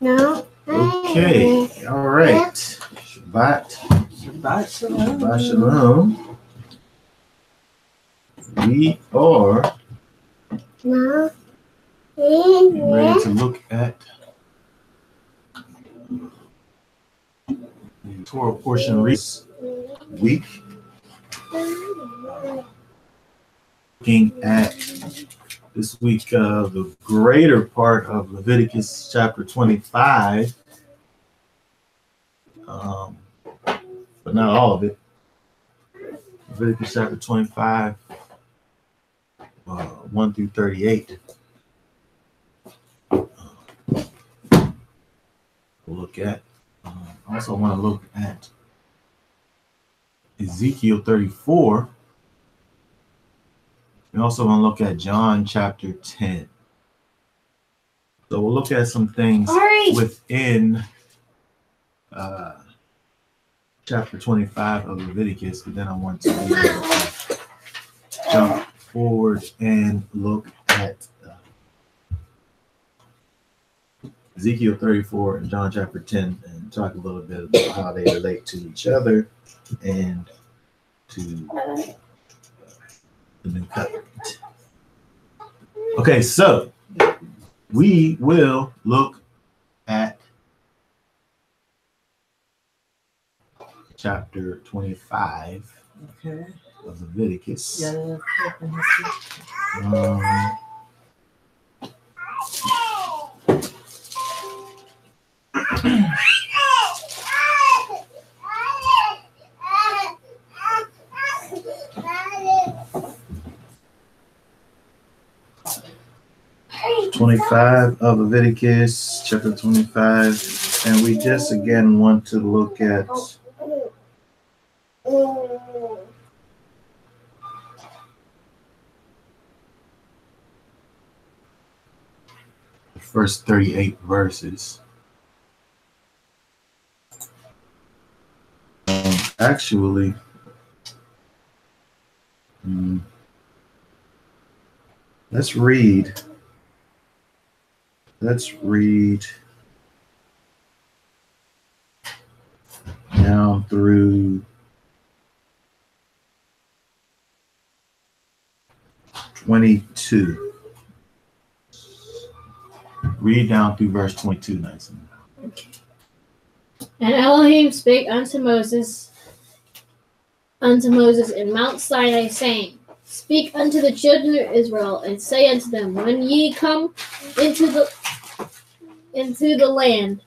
No. Okay. All right. Shabbat. Shabbat shalom. Shabbat shalom. We are No. ready to look at the Torah portion this week. Looking at this week the greater part of Leviticus chapter 25, but not all of it. Leviticus chapter 25, 1 through 38. We'll look at. I also want to look at Ezekiel 34. We also want to look at John chapter 10. So we'll look at some things within chapter 25 of Leviticus, but then I want to jump forward and look at Ezekiel 34 and John chapter 10 and talk a little bit about how they relate to each other and to the new covenant. Okay, so we will look at chapter 25 of Leviticus. Yeah. 25 of Leviticus, chapter 25, and we just again want to look at the first 38 verses. Actually, let's read down through 22. Read down through verse 22, Nathan. Okay. And Elohim spake unto Moses in Mount Sinai, saying, Speak unto the children of Israel, and say unto them, When ye come into the land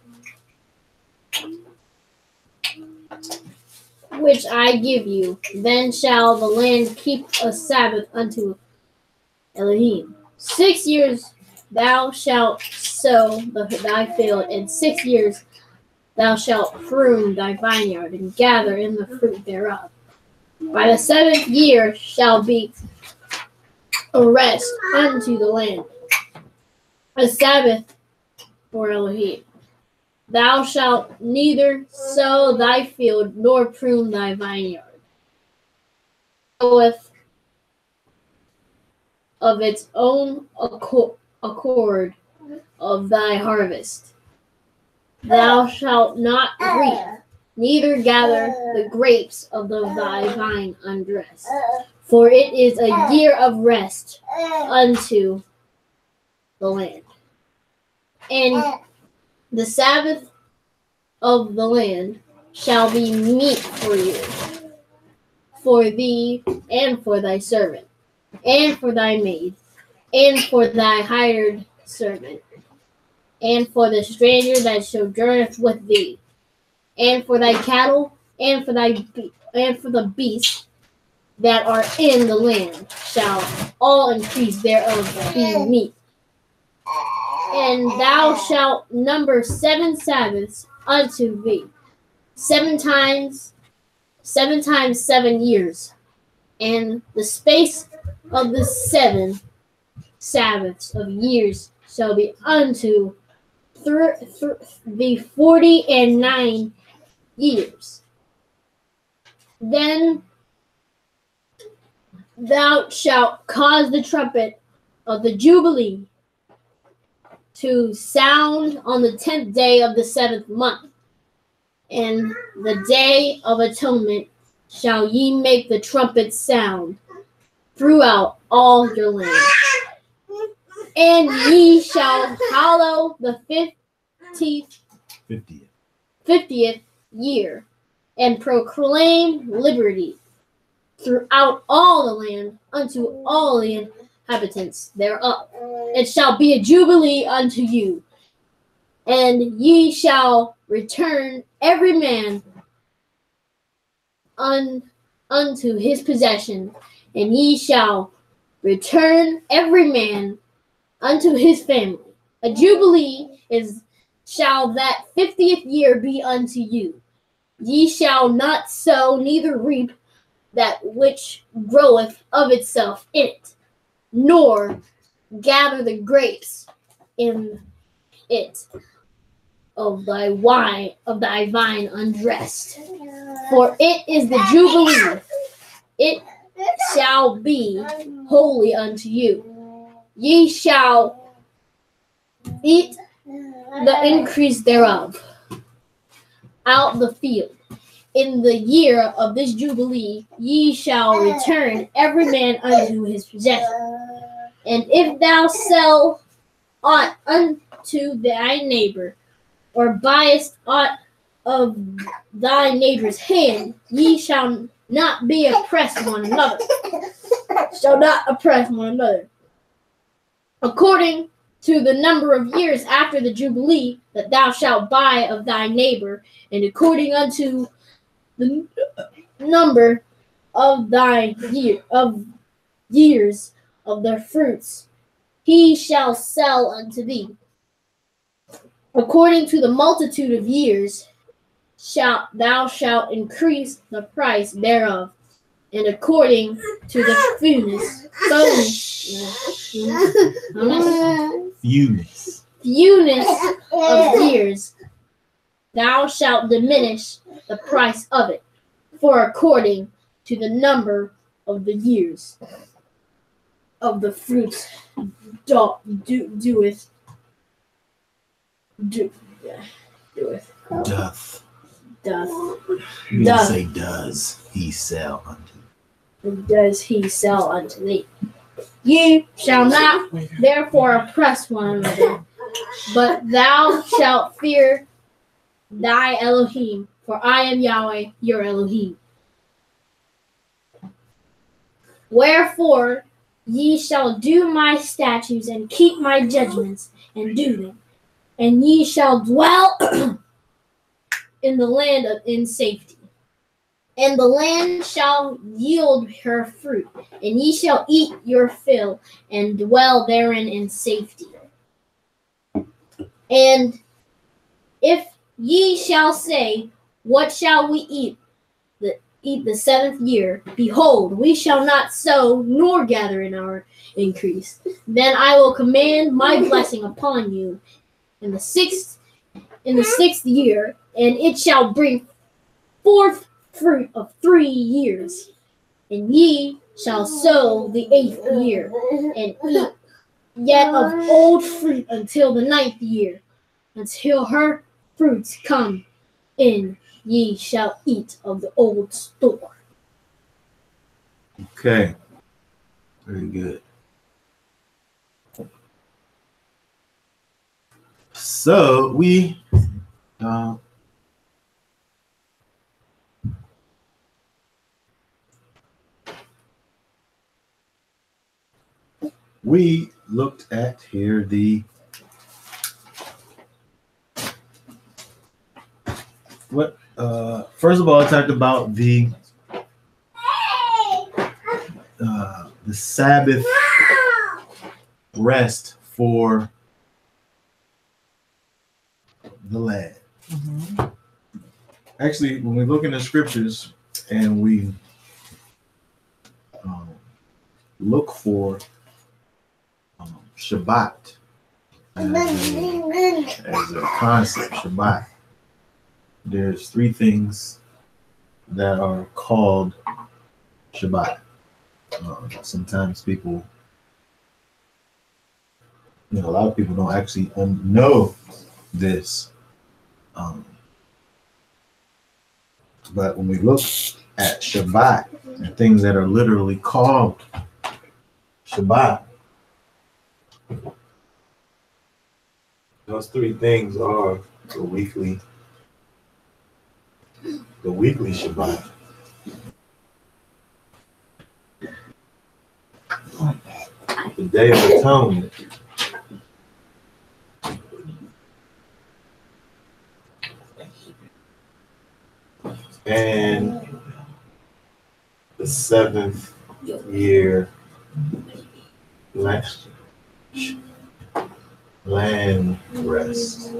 which I give you, then shall the land keep a Sabbath unto Elohim. 6 years thou shalt sow thy field, and 6 years thou shalt prune thy vineyard, and gather in the fruit thereof. By the 7th year shall be a rest unto the land, a Sabbath for Elohim. Thou shalt neither sow thy field nor prune thy vineyard. Goeth of its own accord of thy harvest. Thou shalt not reap, neither gather the grapes of thy vine undressed. For it is a year of rest unto the land. And the Sabbath of the land shall be meat for you, for thee, and for thy servant, and for thy maid, and for thy hired servant, and for the stranger that sojourneth with thee, and for thy cattle, and for the beasts that are in the land, shall all increase thereof be meat. And thou shalt number 7 Sabbaths unto thee, 7 times 7 years, and the space of the 7 Sabbaths of years shall be unto the 49 years. Then thou shalt cause the trumpet of the Jubilee to sound on the 10th day of the 7th month. And the day of atonement shall ye make the trumpet sound throughout all your land. And ye shall hallow the 50th year, and proclaim liberty throughout all the land unto all the inhabitants thereof. It shall be a jubilee unto you, and ye shall return every man unto his possession, and ye shall return every man unto his family. A jubilee shall that 50th year be unto you. Ye shall not sow, neither reap that which groweth of itself in it, nor gather the grapes in it of thy vine undressed. For it is the jubilee, it shall be holy unto you. Ye shall eat the increase thereof out the field. In the year of this jubilee ye shall return every man unto his possession. And if thou sell aught unto thy neighbor, or buyest aught of thy neighbor's hand, ye shall not oppress one another. According to the number of years after the jubilee that thou shalt buy of thy neighbor, and according unto the number of thy years of their fruits, he shall sell unto thee. According to the multitude of years thou shalt increase the price thereof, and according to the fewness of years thou shalt diminish the price of it, for according to the number of the years of the fruits doth. You didn't say does he sell unto. Does he sell unto thee? Ye shall not therefore oppress one another, but thou shalt fear thy Elohim, for I am Yahweh your Elohim. Wherefore ye shall do my statutes and keep my judgments and do them, and ye shall dwell in the land in safety. And the land shall yield her fruit, and ye shall eat your fill, and dwell therein in safety. And if ye shall say, what shall we eat the 7th year? Behold, we shall not sow nor gather in our increase. Then I will command my blessing upon you in the 6th year, and it shall bring forth fruit of 3 years. And ye shall sow the 8th year, and eat yet of old fruit until the 9th year, until her fruits come in. Ye shall eat of the old store. Okay. Very good. So we looked at here first of all, I talked about the Sabbath rest for the land. Mm-hmm. Actually, when we look in the scriptures and we look for Shabbat as a concept, Shabbat, there's 3 things that are called Shabbat. Sometimes people You know, a lot of people don't actually know this. Um, but when we look at Shabbat and things that are literally called Shabbat, those three things are the weekly Shabbat, the Day of Atonement, and the seventh year land rest.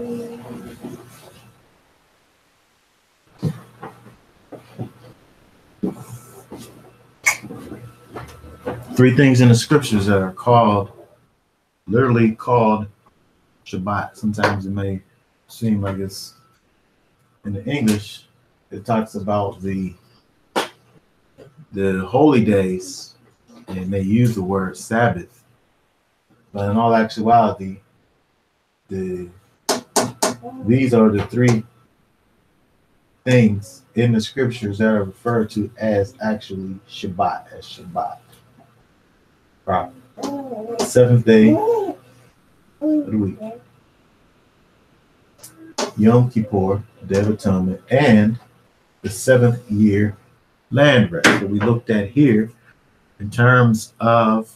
Three things in the scriptures that are literally called Shabbat. Sometimes it may seem like it's in the English, it talks about the holy days, and they use the word Sabbath. But in all actuality, these are the three things in the scriptures that are referred to as actually Shabbat, as Shabbat. Right. The seventh day of the week. Yom Kippur, Day of Atonement, and the seventh year land rest that we looked at here in terms of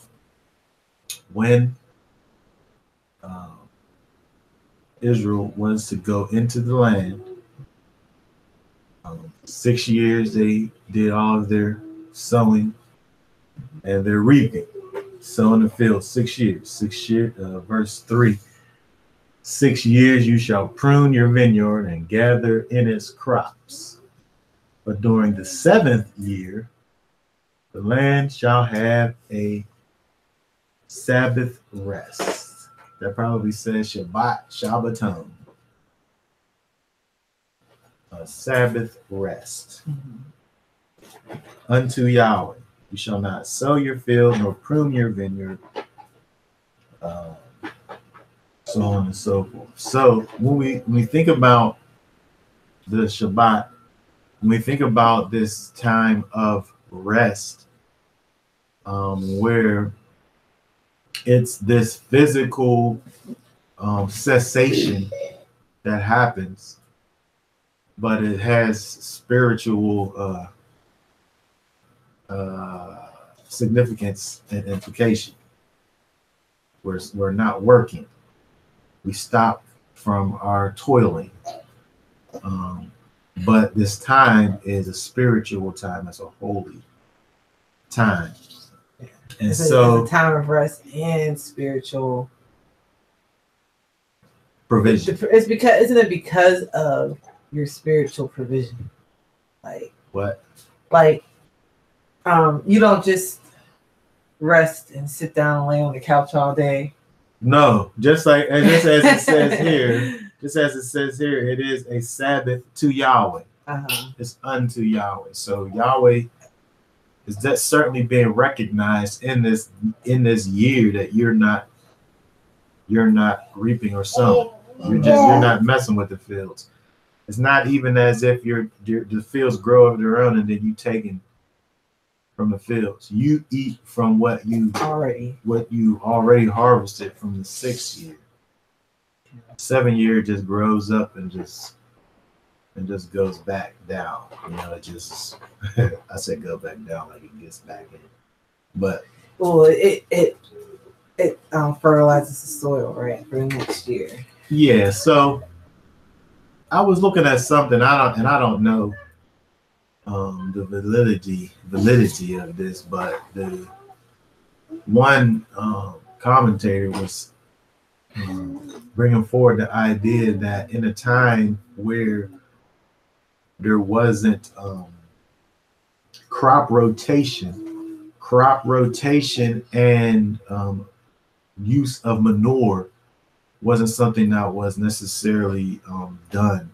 when Israel was to go into the land. 6 years they did all of their sowing and their reaping, sowing the field 6 years. Verse 3. 6 years you shall prune your vineyard and gather in its crops. But during the seventh year, the land shall have a Sabbath rest. That probably says Shabbat, Shabbaton. A Sabbath rest. Unto Yahweh. You shall not sow your field nor prune your vineyard. So on and so forth. So when we think about the Shabbat, when we think about this time of rest, where it's this physical cessation that happens, but it has spiritual significance and implication. We're not working. We stop from our toiling. But this time is a spiritual time. It's a holy time. And it's so a time of rest and spiritual provision. It's because, isn't it because of your spiritual provision? Like what? Like you don't just rest and sit down and lay on the couch all day. No, just as it says here, it is a Sabbath to Yahweh. It's unto Yahweh. So Yahweh is that certainly being recognized in this year that you're not reaping or sowing. You're not messing with the fields. It's not even as if the fields grow of their own and then you taking from the fields. You eat from what you already harvested from the 6th year. 7th year just grows up and just goes back down. You know, it just I said go back down like it gets back in. But it fertilizes the soil, right, for the next year. Yeah, so I was looking at something I don't know the validity of this, but the one commentator was bringing forward the idea that in a time where there wasn't crop rotation and use of manure wasn't something that was necessarily done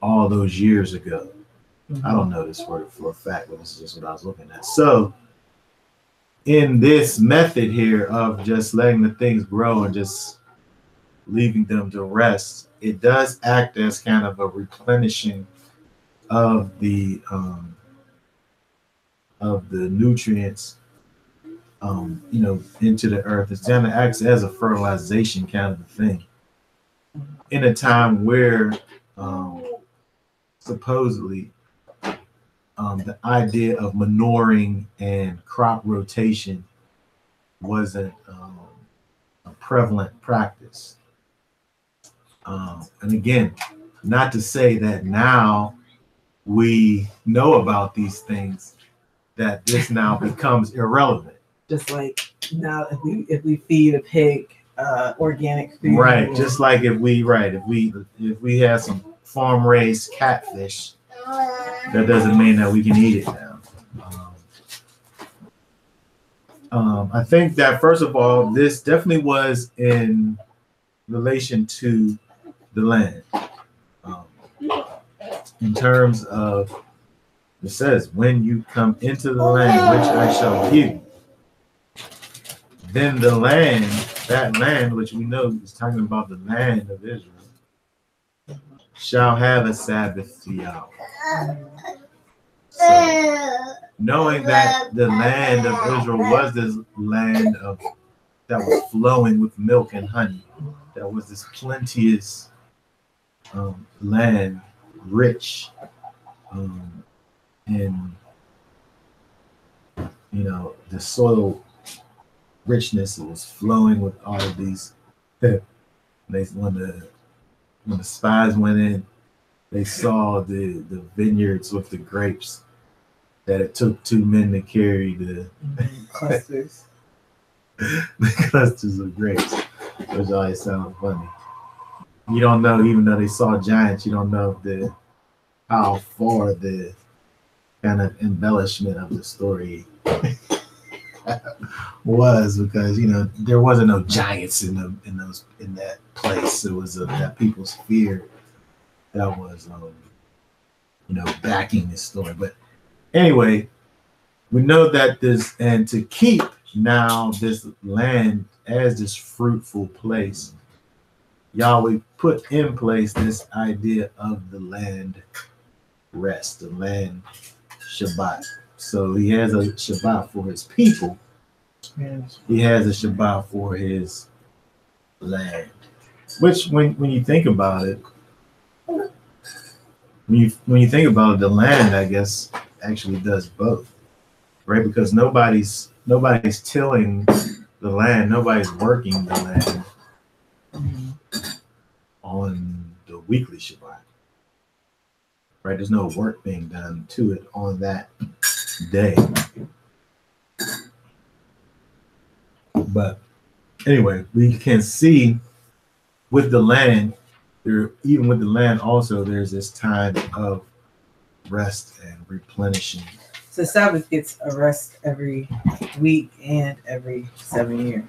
all those years ago. I don't know this for a fact, but this is just what I was looking at. So in this method here of just letting the things grow and just leaving them to rest, it does act as kind of a replenishing of the nutrients, into the earth. It's kind of acts as a fertilization kind of a thing in a time where supposedly the idea of manuring and crop rotation wasn't a prevalent practice. And again, not to say that now we know about these things, that this now becomes irrelevant. Just like now, if we feed a pig organic food, right? Just like if we have some farm raised catfish, that doesn't mean that we can eat it now. I think that first of all, this definitely was in relation to the land. In terms of, it says, when you come into the land which I shall give you, then the land, that land which we know is talking about the land of Israel, shall have a Sabbath hour. So, knowing that the land of Israel was this land that was flowing with milk and honey, that was this plenteous land, rich, and the soil richness, it was flowing with all of these. When the spies went in, they saw the vineyards with the grapes, that it took 2 men to carry the clusters. The clusters of grapes, which always sounds funny. You don't know, even though they saw giants, you don't know how far the kind of embellishment of the story was, because there wasn't no giants in that place. It was that people's fear that was backing this story. But anyway, we know that and to keep now this land as this fruitful place, Yahweh put in place this idea of the land rest, the land Shabbat. So he has a Shabbat for his people. Yes. He has a Shabbat for his land. Which, when you think about it, when you think about it, the land, I guess, actually does both, right? Because nobody's tilling the land, nobody's working the land on the weekly Shabbat, right? There's no work being done to it on that day. But anyway, we can see with the land, even with the land also, there's this time of rest and replenishing. So Sabbath gets a rest every week and every 7 years,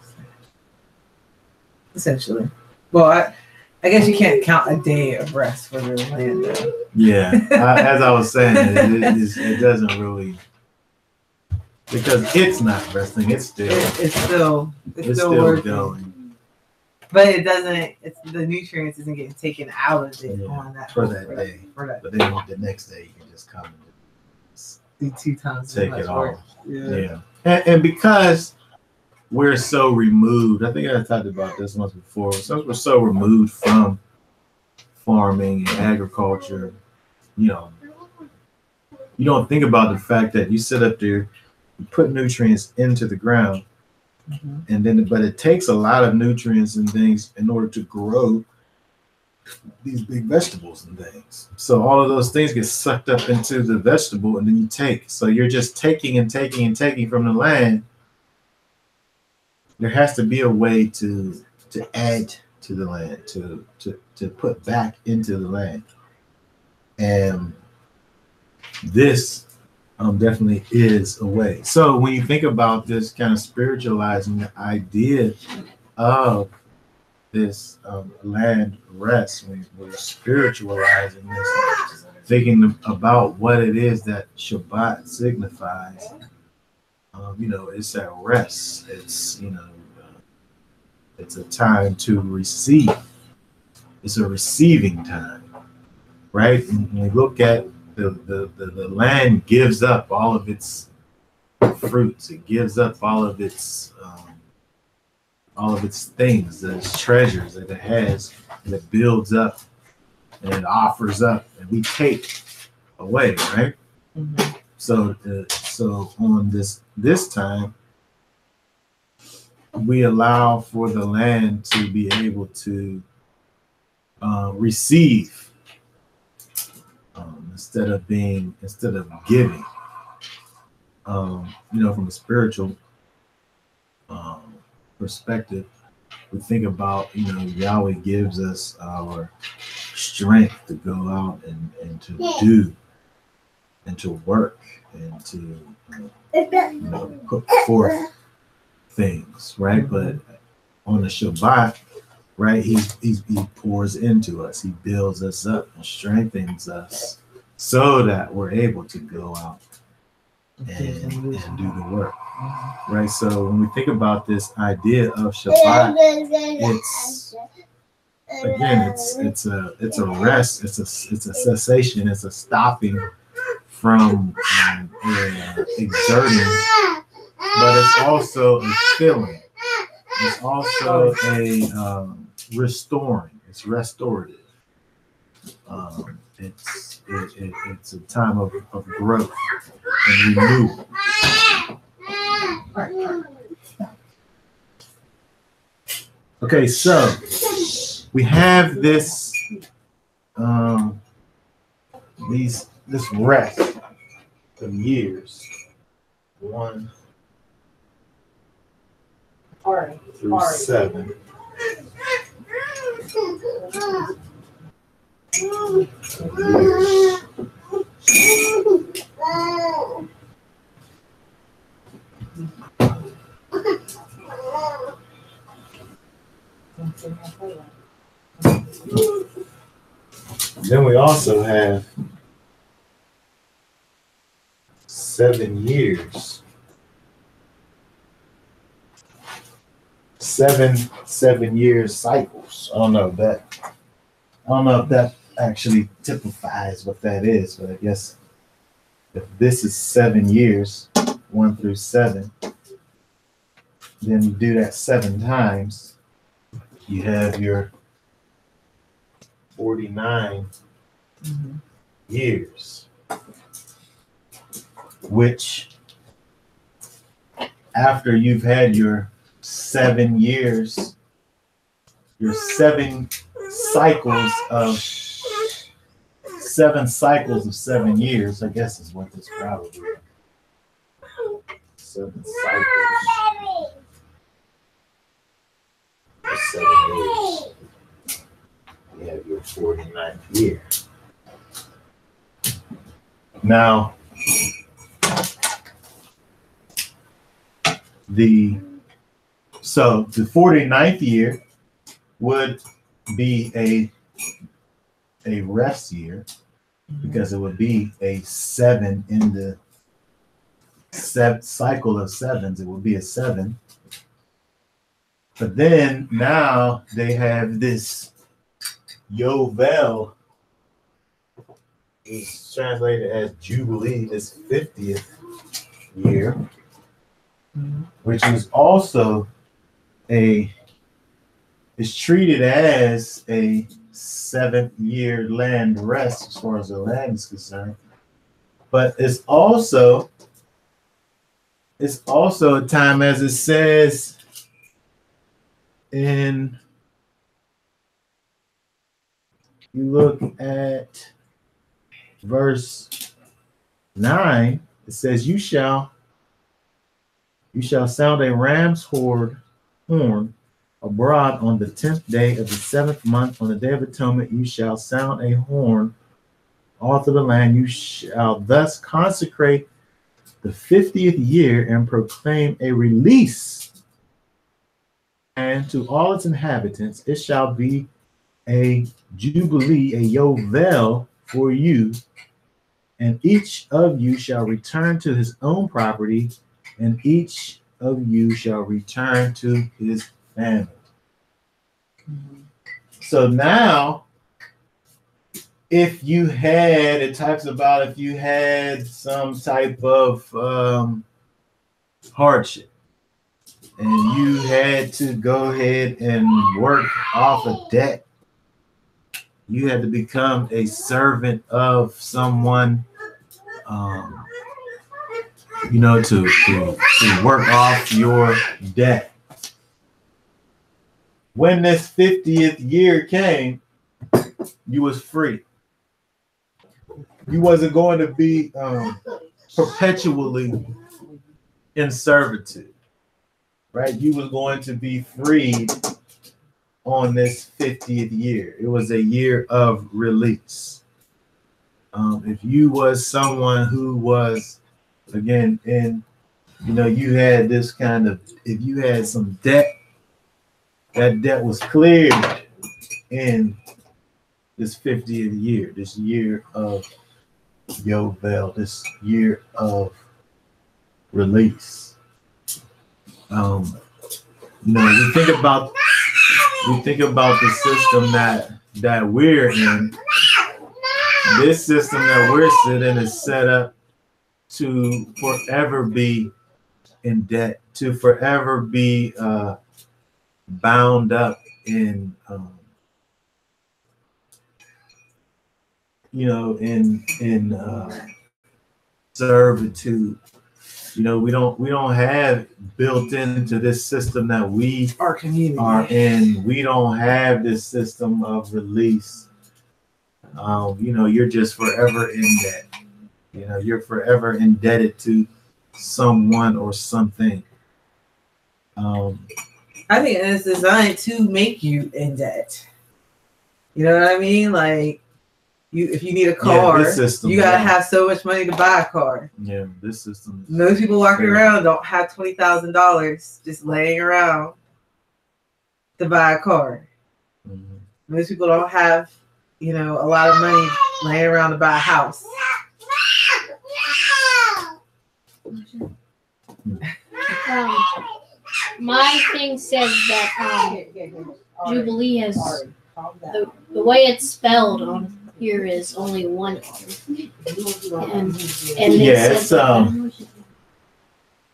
essentially. Well, I guess you can't count a day of rest for the land, though. Yeah, as I was saying, it doesn't really, because it's not resting. It's still working. But it doesn't. The nutrients isn't getting taken out of it on that for that day. But then the next day you can just come and do 2 times. Take it off. Yeah. And because we're so removed, I think I talked about this once before. Since we're so removed from farming and agriculture, you don't think about the fact that you sit up there, you put nutrients into the ground, and but it takes a lot of nutrients and things in order to grow these big vegetables and things. So all of those things get sucked up into the vegetable, and then you take. So you're just taking and taking and taking from the land. There has to be a way to add to the land, to put back into the land. And this definitely is a way. So when you think about this kind of spiritualizing the idea of this land rest, when we're spiritualizing this, thinking about what it is that Shabbat signifies, it's at rest. It's, it's a time to receive. It's a receiving time, right? And when we look at the land gives up all of its fruits. It gives up all of its things, its treasures that it has, and it builds up and it offers up, and we take away, right? Mm-hmm. So on this time, we allow for the land to be able to receive instead of giving. From a spiritual perspective, we think about, Yahweh gives us our strength to go out and to do and to work and to put forth things, right? But on the Shabbat, right, he pours into us, he builds us up and strengthens us so that we're able to go out and do the work, right? So when we think about this idea of Shabbat, it's a rest, it's a cessation, it's a stopping from exerting, but it's also a filling. It's also a restoring. It's restorative. It's a time of growth and renewal. Okay, so we have this this rest of years, 1 through 7. Then we also have 7 years. 7 years cycles. I don't know if that actually typifies what that is, but I guess if this is 7 years, 1 through 7, then you do that 7 times. You have your 49 years, which after you've had your 7 years, your 7 cycles of 7 years, I guess is what this probably is. 7 cycles of 7 years. You have your 49th year. Now, the 49th year would be a rest year, because it would be a 7 in the cycle of 7s. It would be a 7. But then now they have this Yovel, is translated as Jubilee, this 50th year, which is also is treated as a 7th year land rest as far as the land is concerned. But it's also a time, as it says in, you look at verse 9, it says, you shall sound a ram's horn abroad on the 10th day of the 7th month. On the day of atonement, you shall sound a horn all through the land. You shall thus consecrate the 50th year and proclaim a release. And to all its inhabitants, it shall be a jubilee, a yovel for you, and each of you shall return to his own property and each of you shall return to his family. So now, if you had, it talks about if you had some type of hardship and you had to go ahead and work off a debt, you had to become a servant of someone, to work off your debt. When this 50th year came, you was free. You wasn't going to be perpetually in servitude, right? You was going to be freed on this 50th year. It was a year of release. If you was someone who was, again, you had this kind of, if you had some debt, that debt was cleared in this 50th year, this year of Yovel, this year of release. We think about the system that we're in. This system that we're sitting is set up to forever be in debt, to forever be bound up in servitude. We don't have built into this system that we Our community are in. We don't have this system of release. You're just forever in debt. You're forever indebted to someone or something. I think it's designed to make you in debt. You know what I mean? Like, if you need a car, you gotta have so much money to buy a car. Yeah, this system. Most people walking around don't have $20,000 just laying around to buy a car. Mm-hmm. Most people don't have, a lot of money laying around to buy a house. My thing says that Jubilee has the way it's spelled on here is only one R. And this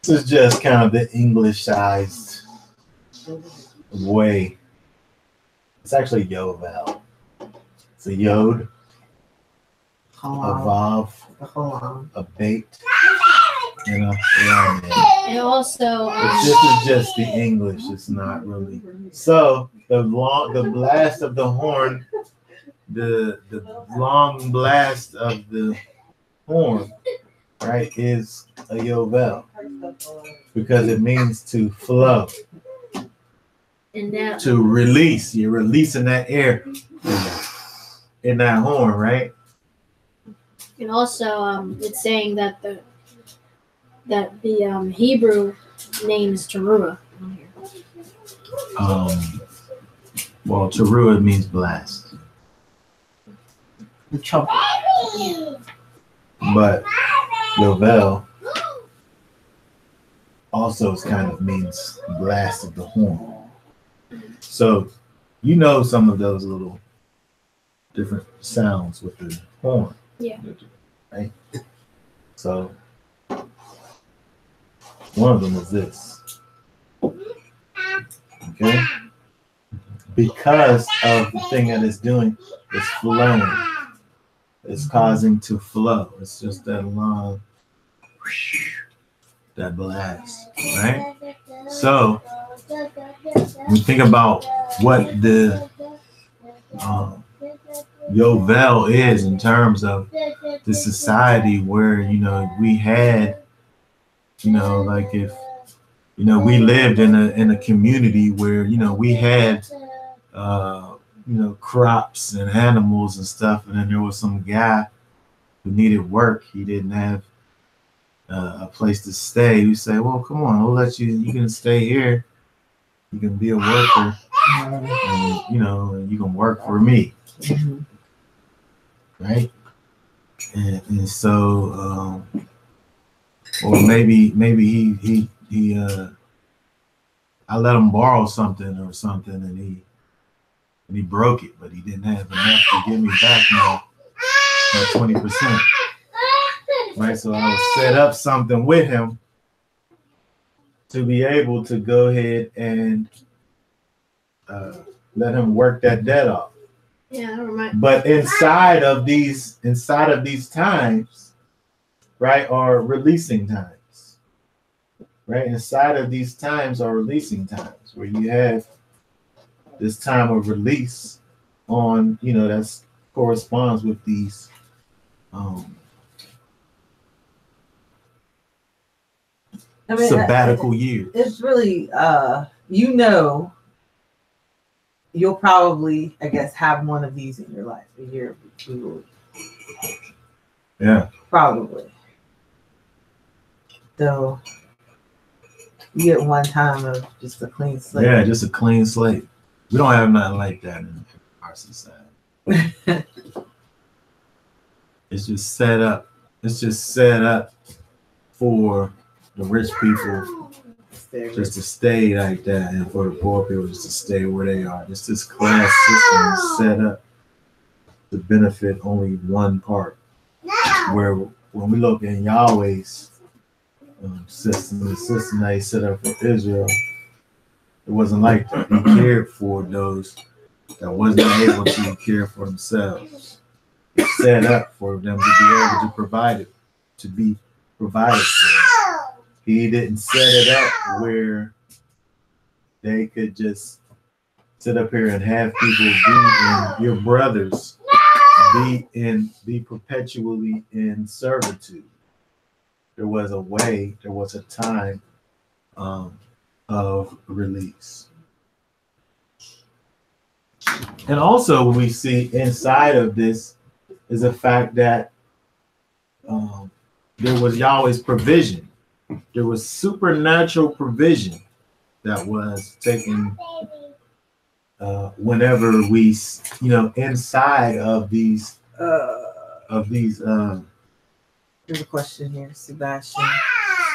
is just kind of the Englishized way. It's actually Yovel. It's a Yod, a Vav, a Bait, and a Lamed. And also, this is just the English. It's not really. So the blast of the horn, the long blast of the horn, right, is a Yovel because it means to flow, to release. You're releasing that air in that horn, right? And also, it's saying that the Hebrew name is Teruah. Well, Teruah means blast. The trumpet. But Yovel also kind of means blast of the horn. So some of those little different sounds with the horn. Yeah. Right? So one of them is this. Okay? Because of the thing that it's doing, it's flowing. It's causing to flow. It's just that long, that blast, right? So we think about what the Yovel is in terms of the society where we had like if we lived in a community where we had crops and animals and stuff, and then there was some guy who needed work. He didn't have a place to stay. We say, well, come on, we'll let you can stay here, you can be a worker, and you can work for me. Right? And so Or maybe he I let him borrow something, and he broke it, but he didn't have enough to give me back my 20%. Right, so I would set up something with him to be able to go ahead and let him work that debt off. Yeah, I remember. But inside of these times, right, are releasing times. Right, inside of these times are releasing times where you have this time of release on, that corresponds with these sabbatical years. It's really, you'll probably, I guess, have one of these in your life a year. Yeah. Probably. So you get one time of just a clean slate. Yeah, just a clean slate. We don't have nothing like that in our society. It's just set up. It's just set up for the rich people just to stay like that, and for the poor people just to stay where they are. It's this class system is set up to benefit only one part. Where when we look in Yahweh's system, the system that he set up for Israel, it wasn't like that. He cared for those that wasn't able to care for themselves. It's set up for them to be able to provide it, to be provided for. He didn't set it up where they could just sit up here and have people be in, your brothers be perpetually in servitude. There was a way, there was a time of release. And also we see inside of this is the fact that there was Yahweh's provision. There was supernatural provision that was taken whenever we, inside of these. There's a question here, Sebastian.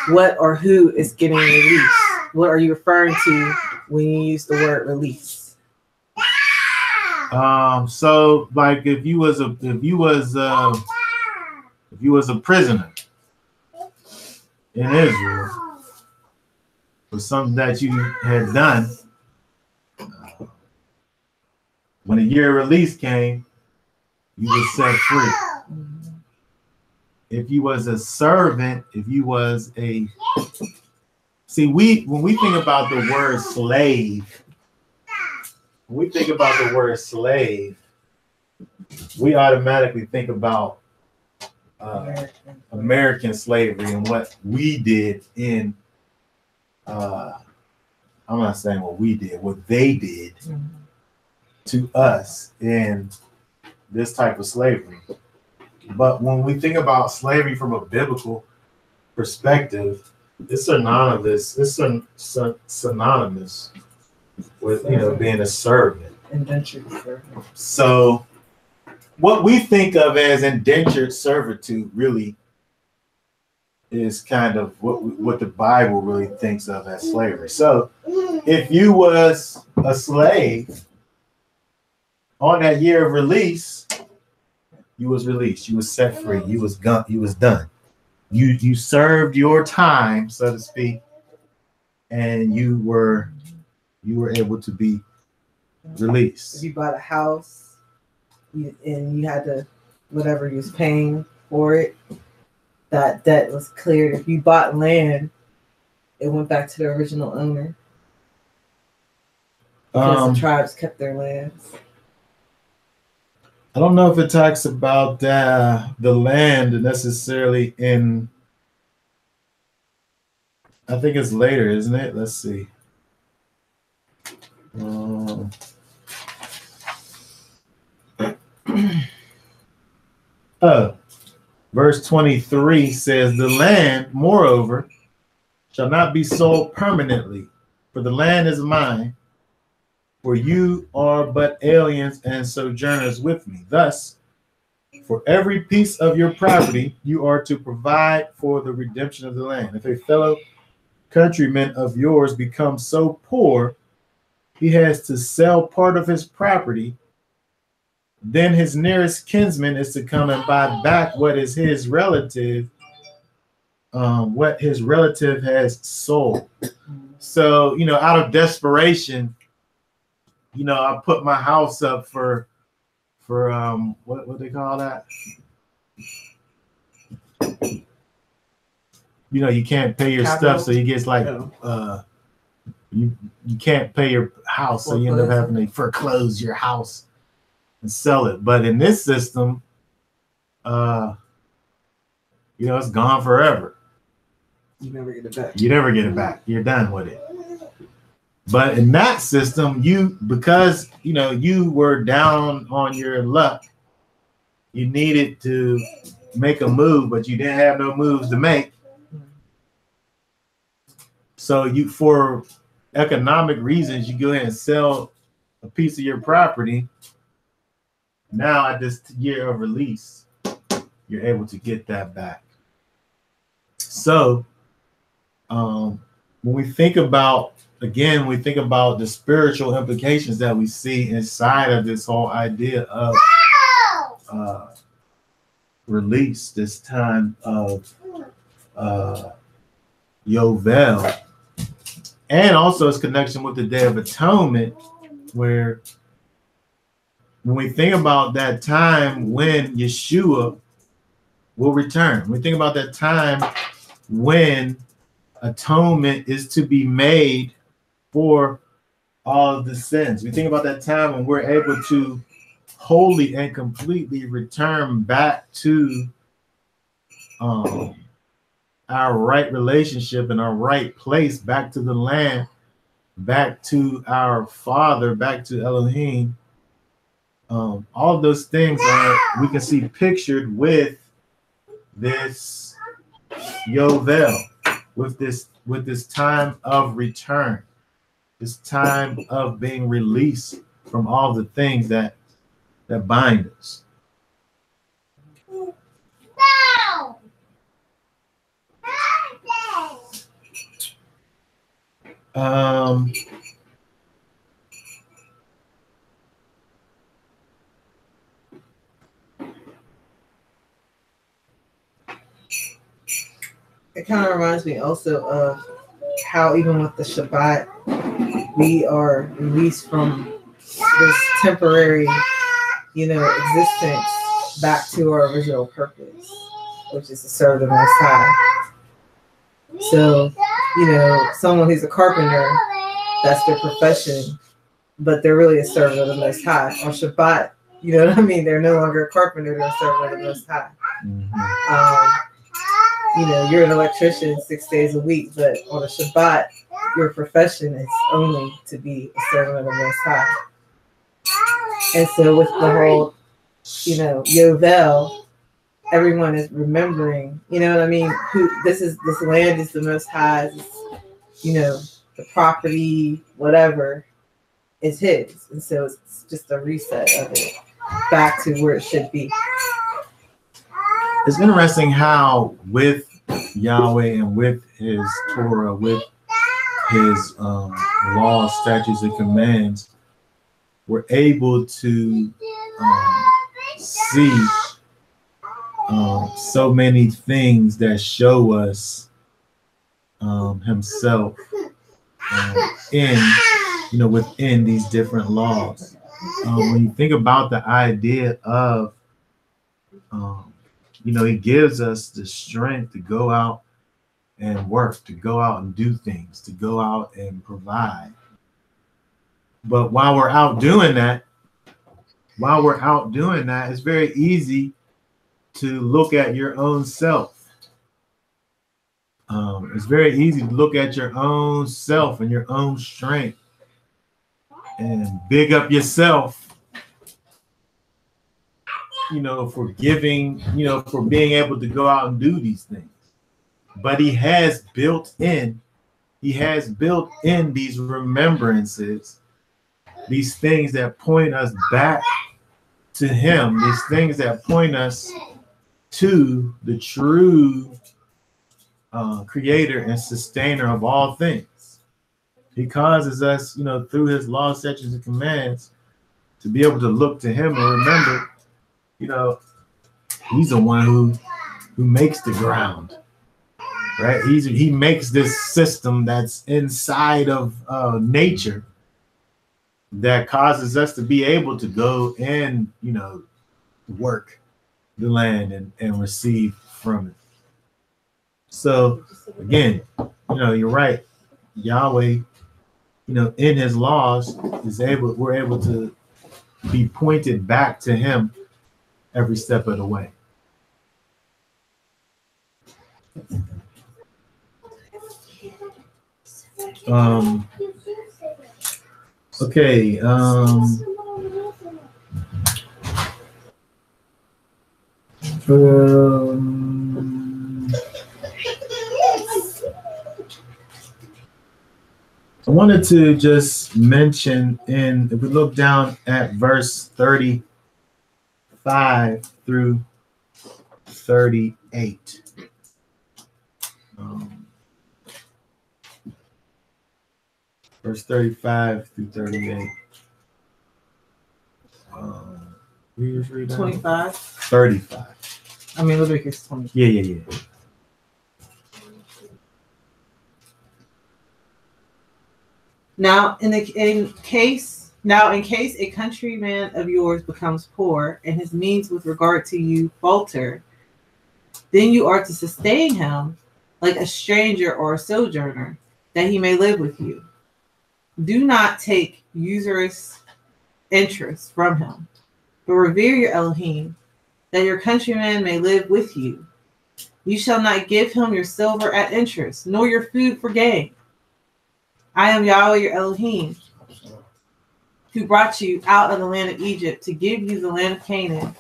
What or who is getting released? What are you referring to when you use the word release? So like if you was a prisoner in Israel for something that you had done, when a year of release came, you were set free. If you was a servant, if you was when we think about the word slave, we automatically think about American slavery and what we did in, I'm not saying what we did, what they did to us in this type of slavery. But when we think about slavery from a biblical perspective, it's synonymous. It's synonymous with being a servant. Indentured servant. So what we think of as indentured servitude really is kind of what the Bible really thinks of as slavery. So if you was a slave on that year of release, you was released. You was set free. You was done. You served your time, so to speak, and you were able to be released. If you bought a house and you had to, whatever you was paying for it, that debt was cleared. If you bought land, it went back to the original owner. Because the tribes kept their lands. I don't know if it talks about the land necessarily in. I think it's later, isn't it? Let's see. Verse 23 says, "The land, moreover, shall not be sold permanently, for the land is mine. For you are but aliens and sojourners with me. Thus, For every piece of your property, you are to provide for the redemption of the land. If a fellow countryman of yours becomes so poor, he has to sell part of his property. Then his nearest kinsman is to come and buy back what his relative has sold. So, out of desperation, I put my house up for what they call that? You can't pay your stuff, so you get like you can't pay your house, so you end up having to foreclose your house and sell it. But in this system, it's gone forever. You never get it back. You never get it back. You're done with it. But in that system, because you were down on your luck, you needed to make a move, but you didn't have no moves to make. So for economic reasons, you go ahead and sell a piece of your property. Now at this year of release, you're able to get that back. So when we think about the spiritual implications that we see inside of this whole idea of release, this time of Yovel, and also its connection with the Day of Atonement, where when we think about that time when Yeshua will return, we think about that time when atonement is to be made for all of the sins. We think about that time when we're able to wholly and completely return back to our right relationship and our right place, back to the land, back to our Father, back to Elohim. All of those things we can see pictured with this Yovel, with this time of return, this time of being released from all the things that bind us. It kind of reminds me also of how even with the Shabbat, we are released from this temporary, existence back to our original purpose, which is to serve the Most High. So, someone who's a carpenter, that's their profession, but they're really a servant of the Most High. On Shabbat, they're no longer a carpenter, they're a servant of the Most High. You're an electrician 6 days a week, but on a Shabbat, your profession is only to be a servant of the Most High. And so with the whole, Yovel, everyone is remembering, who this land is the Most High's, the property, whatever, is his. And so it's just a reset of it back to where it should be. It's interesting how with Yahweh and with his Torah, with his laws, statutes, and commands, we're able to see so many things that show us himself within these different laws. When you think about the idea of he gives us the strength to go out and work, to go out and do things, to go out and provide. But while we're out doing that, it's very easy to look at your own self. It's very easy to look at your own self and your own strength and big up yourself, for giving, for being able to go out and do these things. But he has built in these remembrances, these things that point us back to him, these things that point us to the true creator and sustainer of all things. He causes us, through his law, statutes, and commands to be able to look to him and remember, he's the one who makes the ground, right? He makes this system that's inside of nature that causes us to be able to go and, work the land and receive from it. So again, you're right. Yahweh, in his laws we're able to be pointed back to him every step of the way. Okay. I wanted to just mention, if we look down at verse 35 through 38. Verse 35 through 38. We just read 25. 35. I mean, Leviticus 20. Yeah. Now, in case a countryman of yours becomes poor and his means with regard to you falter, then you are to sustain him like a stranger or a sojourner, that he may live with you. Do not take usurious interest from him, but revere your Elohim, that your countryman may live with you. You shall not give him your silver at interest, nor your food for gain. I am Yahweh your Elohim, who brought you out of the land of Egypt to give you the land of Canaan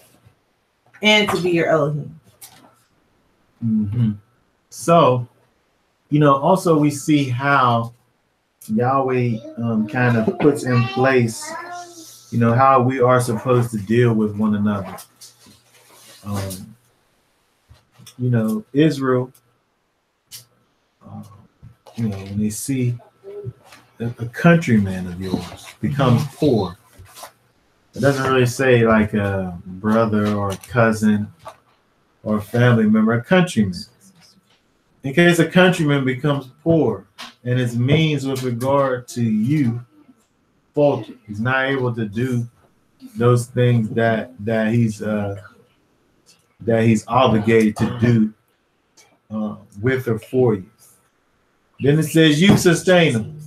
and to be your Elohim. Mm-hmm. So, also we see how Yahweh kind of puts in place, how we are supposed to deal with one another. Israel, when they see a countryman of yours becomes poor, it doesn't really say like a brother or a cousin or a family member, a countryman. In case a countryman becomes poor and his means with regard to you falter, he's not able to do those things that he's obligated to do with or for you. Then it says you sustain him,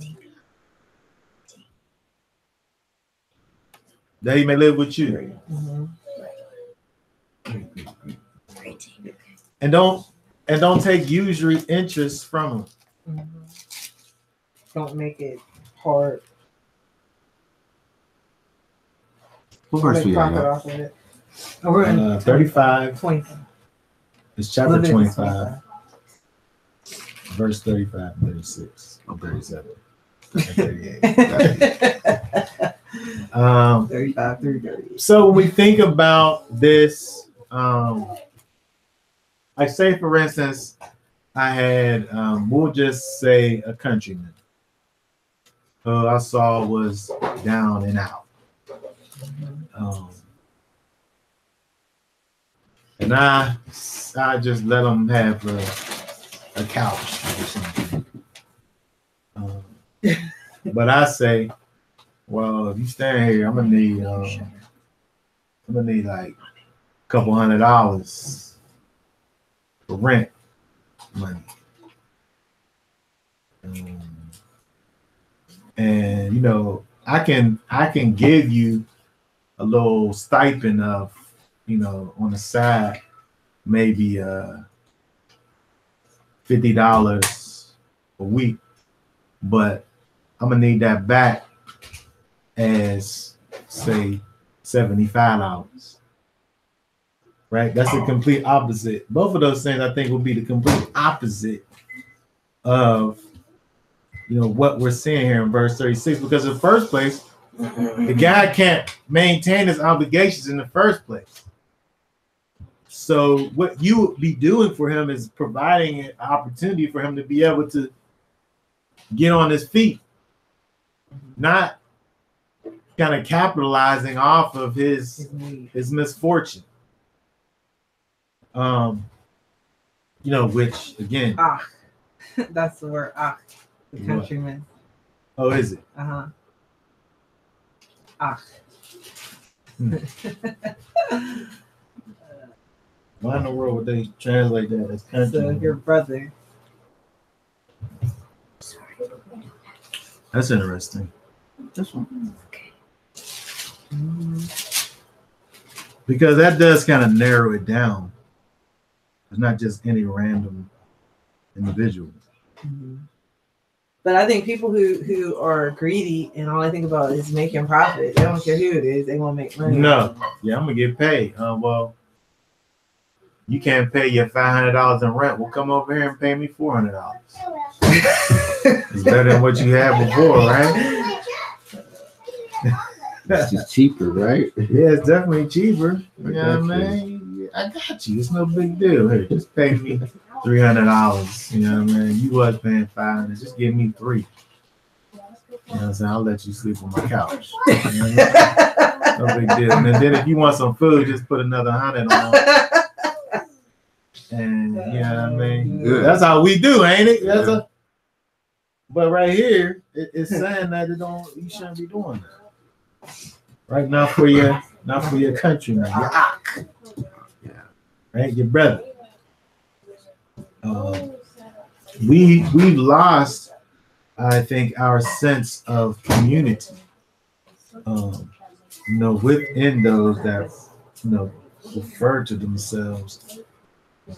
that he may live with you. And don't take usury interest from him. Don't make it hard. What verse we at? We're in 35. 25. It's chapter 25. Verse 35, 36, or 37. 35 through 30. So when we think about this, I say, for instance, I had, we'll just say a countryman who I saw was down and out. And I just let him have a couch or something. But I say, well, if you stand here, I'm gonna need like a couple $100 for rent money. And I can give you a little stipend of, on the side, maybe $50 a week, but I'm gonna need that back as, say, $75. Right? That's the complete opposite. Both of those things I think will be the complete opposite of what we're seeing here in verse 36, because in the first place, The guy can't maintain his obligations in the first place. So what you would be doing for him is providing an opportunity for him to be able to get on his feet, not kind of capitalizing off of his misfortune. Which again, that's the word. The countryman. Oh, is it? Why in the world would they translate that as country? So your brother. That's interesting. This one. Okay. Because that does kind of narrow it down. It's not just any random individual. But I think people who are greedy and all they think about is making profit. They don't care who it is. They want to make money. No. Yeah, I'm going to get paid. Well, you can't pay your $500 in rent. Well, come over here and pay me $400. It's better than what you had before, right? It's just cheaper, right? Yeah, it's definitely cheaper. You know what I mean? Yeah, I got you. It's no big deal. Here, just pay me $300. You know what I mean? You was paying $500. Just give me $3. You know what I'm saying? I'll let you sleep on my couch. You know what I mean? No big deal. And then if you want some food, just put another $100 on. And you know what I mean? Good. That's how we do, ain't it? But right here, it's saying that you shouldn't be doing that. Right now for your countryman, your ak. Right, your brother. We've lost, I think, our sense of community. Within those that refer to themselves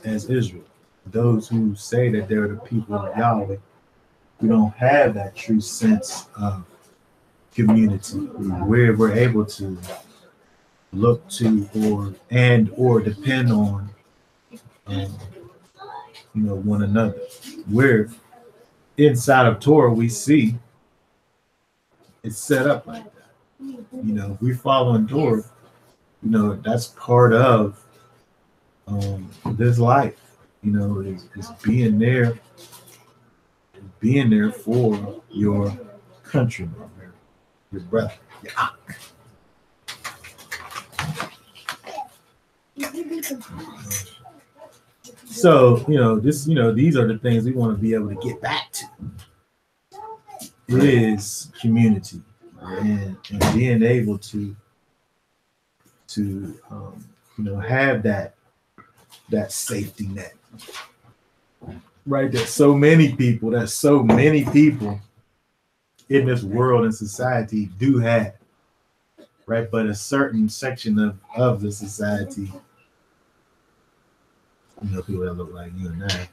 as Israel, those who say that they're the people of Yahweh, we don't have that true sense of community where we're able to look to or depend on one another. Where inside of Torah we see it's set up like that. If we following Torah, that's part of this life. Is being there for your countrymen, your brother, your ak. So these are the things we want to be able to get back to. It is community and being able to have that safety net. Right, there's so many people in this world and society do have, right? But a certain section of the society, people that look like you and I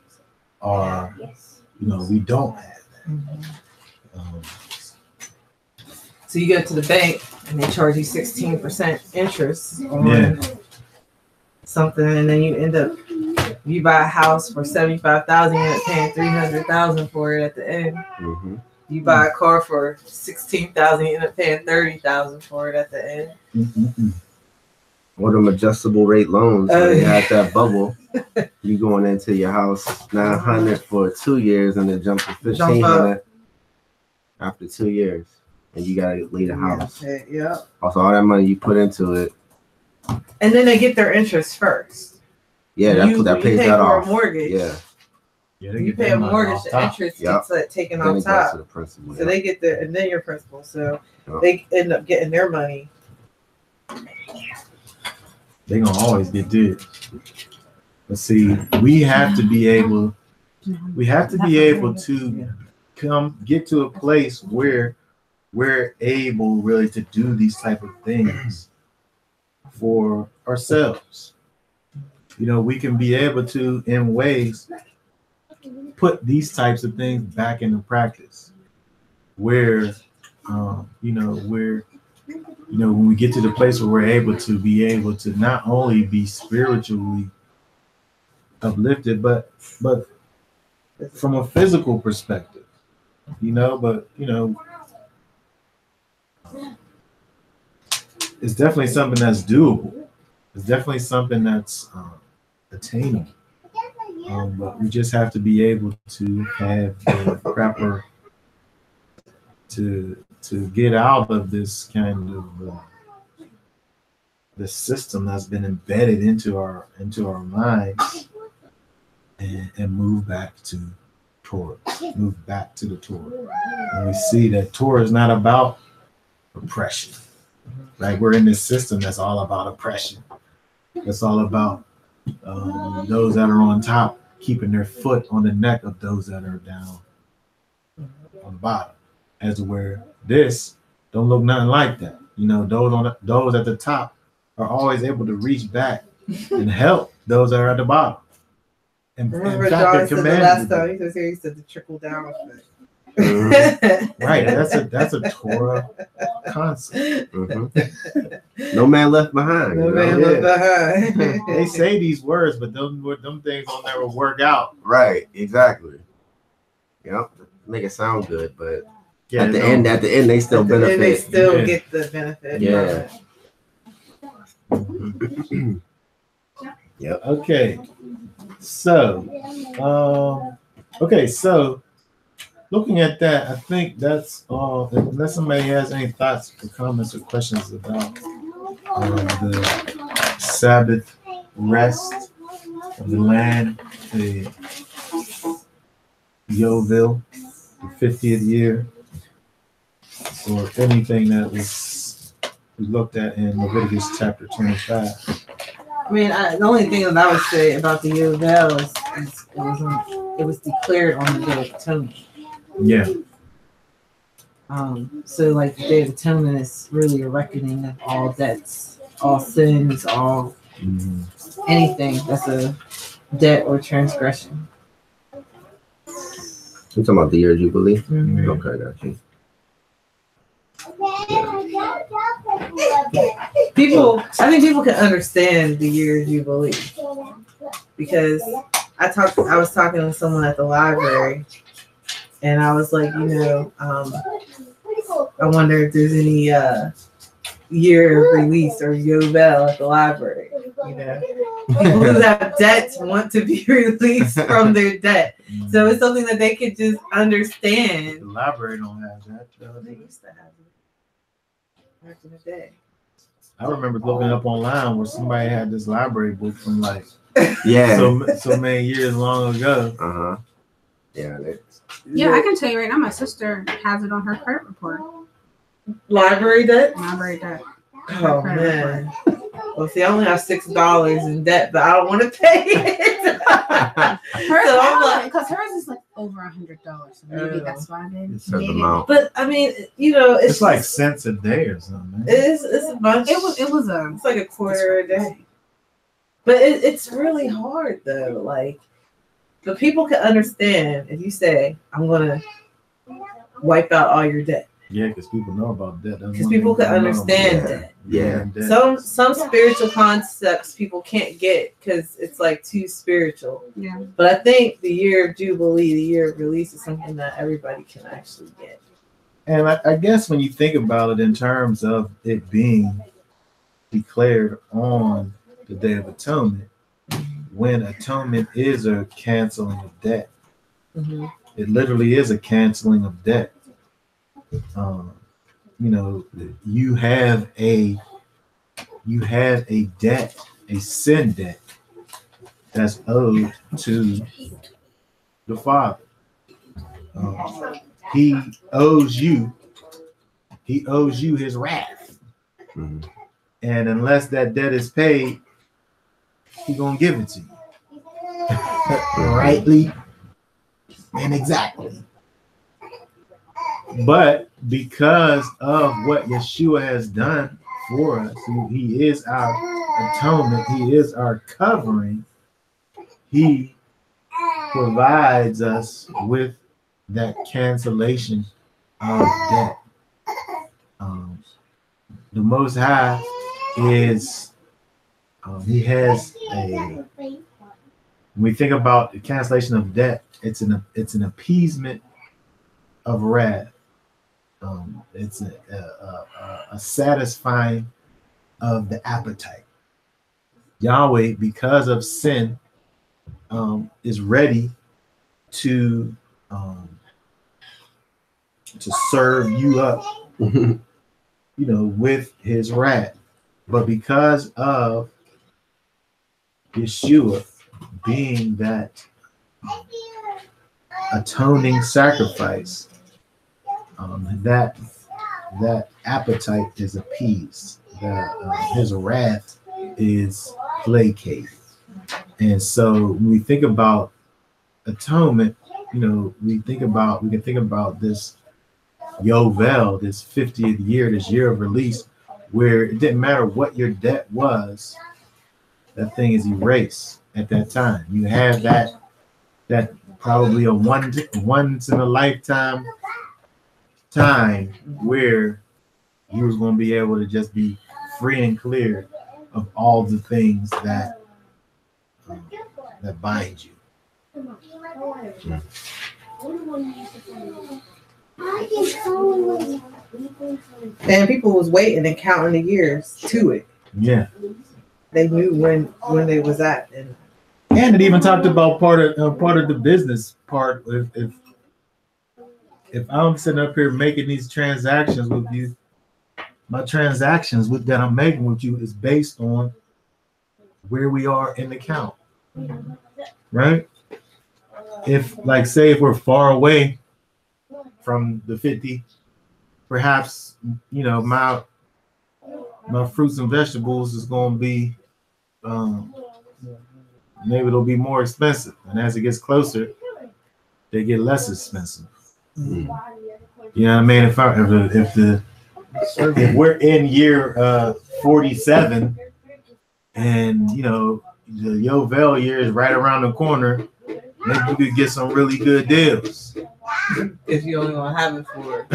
are, we don't have that. So you go to the bank and they charge you 16% interest on something, and then you end up you buy a house for $75,000, you end up paying $300,000 for it at the end. Mm-hmm. You buy a car for $16,000, you end up paying $30,000 for it at the end. Mm-hmm. Or them adjustable rate loans. Where you have that bubble. You going into your house $900 for 2 years, and it jumps to $1,500 after 2 years, and you gotta leave the house. Yeah. Also, all that money you put into it, and then they get their interest first. Yeah, that pays that off. A mortgage. Yeah, you pay a mortgage, the interest gets taken then off top. To the principal, so they get and then your principal. So they end up getting their money. They're gonna always get did. But see, we have to be able to get to a place where we're able really to do these type of things for ourselves. We can be able to, in ways, put these types of things back into practice. Where, when we get to the place where we're able to not only be spiritually uplifted, but from a physical perspective, it's definitely something that's doable. It's definitely something that's attainable. But we just have to be able to have the proper to get out of this kind of the system that's been embedded into our minds and move back to Torah. Move back to the Torah. And we see that Torah is not about oppression. Like we're in this system that's all about oppression. It's all about those that are on top keeping their foot on the neck of those that are down on the bottom. As to where this don't look nothing like that. You know, those at the top are always able to reach back and help those that are at the bottom. And remember John said the last time he was here, he said the trickle down effect. Right, that's a Torah concept. Mm-hmm. No man left behind. No man left behind. They say these words, but them things will never work out. Right, exactly. Yep, make it sound good, but yeah, at the end, they still benefit. They still get the benefit. Yeah. Yep. Okay. So, looking at that, I think that's all. Unless somebody has any thoughts or comments or questions about the Sabbath rest of the land, the Yovel, the 50th year, or anything that we looked at in Leviticus chapter 25. I mean, the only thing that I would say about the Yovel is it was declared on the Day of Atonement. Yeah. So like the Day of Atonement is really a reckoning of all debts, all sins, all anything that's a debt or transgression. You're talking about the year of Jubilee? Mm-hmm. Okay, got you. I think people can understand the year of Jubilee because I was talking to someone at the library and I was like, I wonder if there's any year of release or Yovel at the library. People who have debts want to be released from their debt. So it's something that they could just understand. The library don't have that. They used to have it back in the day. I remember looking up online where somebody had this library book from like so many years long ago. Yeah. Yeah, I can tell you right now, my sister has it on her credit report. Library debt? Library debt. Oh man. Well, see, I only have $6 in debt, but I don't want to pay it. Because hers is like over $100, so maybe that's why they made it. But I mean, it's like cents a day or something. It's a bunch. It's like a quarter a day. But it's really hard though. But people can understand if you say, "I'm gonna wipe out all your debt." Yeah, because people know about debt. Because people can understand that. Yeah. Some spiritual concepts people can't get because it's like too spiritual. Yeah. But I think the year of Jubilee, the year of release, is something that everybody can actually get. And I guess when you think about it in terms of it being declared on the Day of Atonement, when atonement is a canceling of debt, it literally is a canceling of debt. You have a debt, a sin debt that's owed to the Father. He owes you his wrath. And unless that debt is paid, he's gonna give it to you. Rightly and exactly. But because of what Yeshua has done for us, he is our atonement, he is our covering, he provides us with that cancellation of debt. The Most High is, he has when we think about the cancellation of debt, it's an appeasement of wrath. It's a satisfying of the appetite. Yahweh, because of sin, is ready to serve you up, with his wrath. But because of Yeshua being that atoning sacrifice, that appetite is appeased, that his wrath is placated. And so when we think about atonement, we can think about this Yovel, this 50th year, this year of release, where it didn't matter what your debt was, that thing is erased at that time. You have that probably a once in a lifetime time where you was going to be able to just be free and clear of all the things that bind you. And people was waiting and counting the years to it. Yeah. They knew when they was at, and it even talked about part of the business part. If I'm sitting up here making these transactions with you, my transactions that I'm making with you is based on where we are in the count, right? If we're far away from the 50, perhaps my fruits and vegetables is going to be maybe it'll be more expensive, and as it gets closer, they get less expensive. You know what I mean? If we're in year 47, and the Yovel year is right around the corner, maybe you could get some really good deals. If you only want to have it for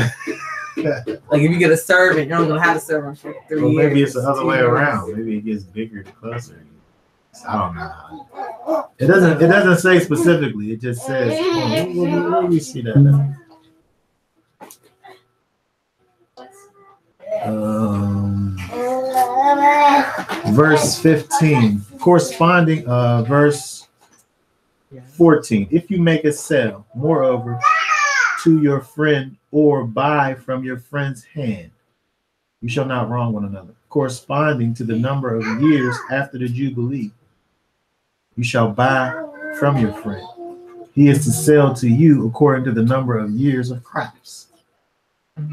like if you get a servant, you're only gonna have a servant for 3 years. Maybe it's the other way around. Maybe it gets bigger the closer. I don't know. It doesn't say specifically. It just says. Where do we see that at? Verse 15, corresponding verse 14. If you make a sale, moreover, to your friend or buy from your friend's hand, you shall not wrong one another. Corresponding to the number of years after the Jubilee, you shall buy from your friend. He is to sell to you according to the number of years of crops.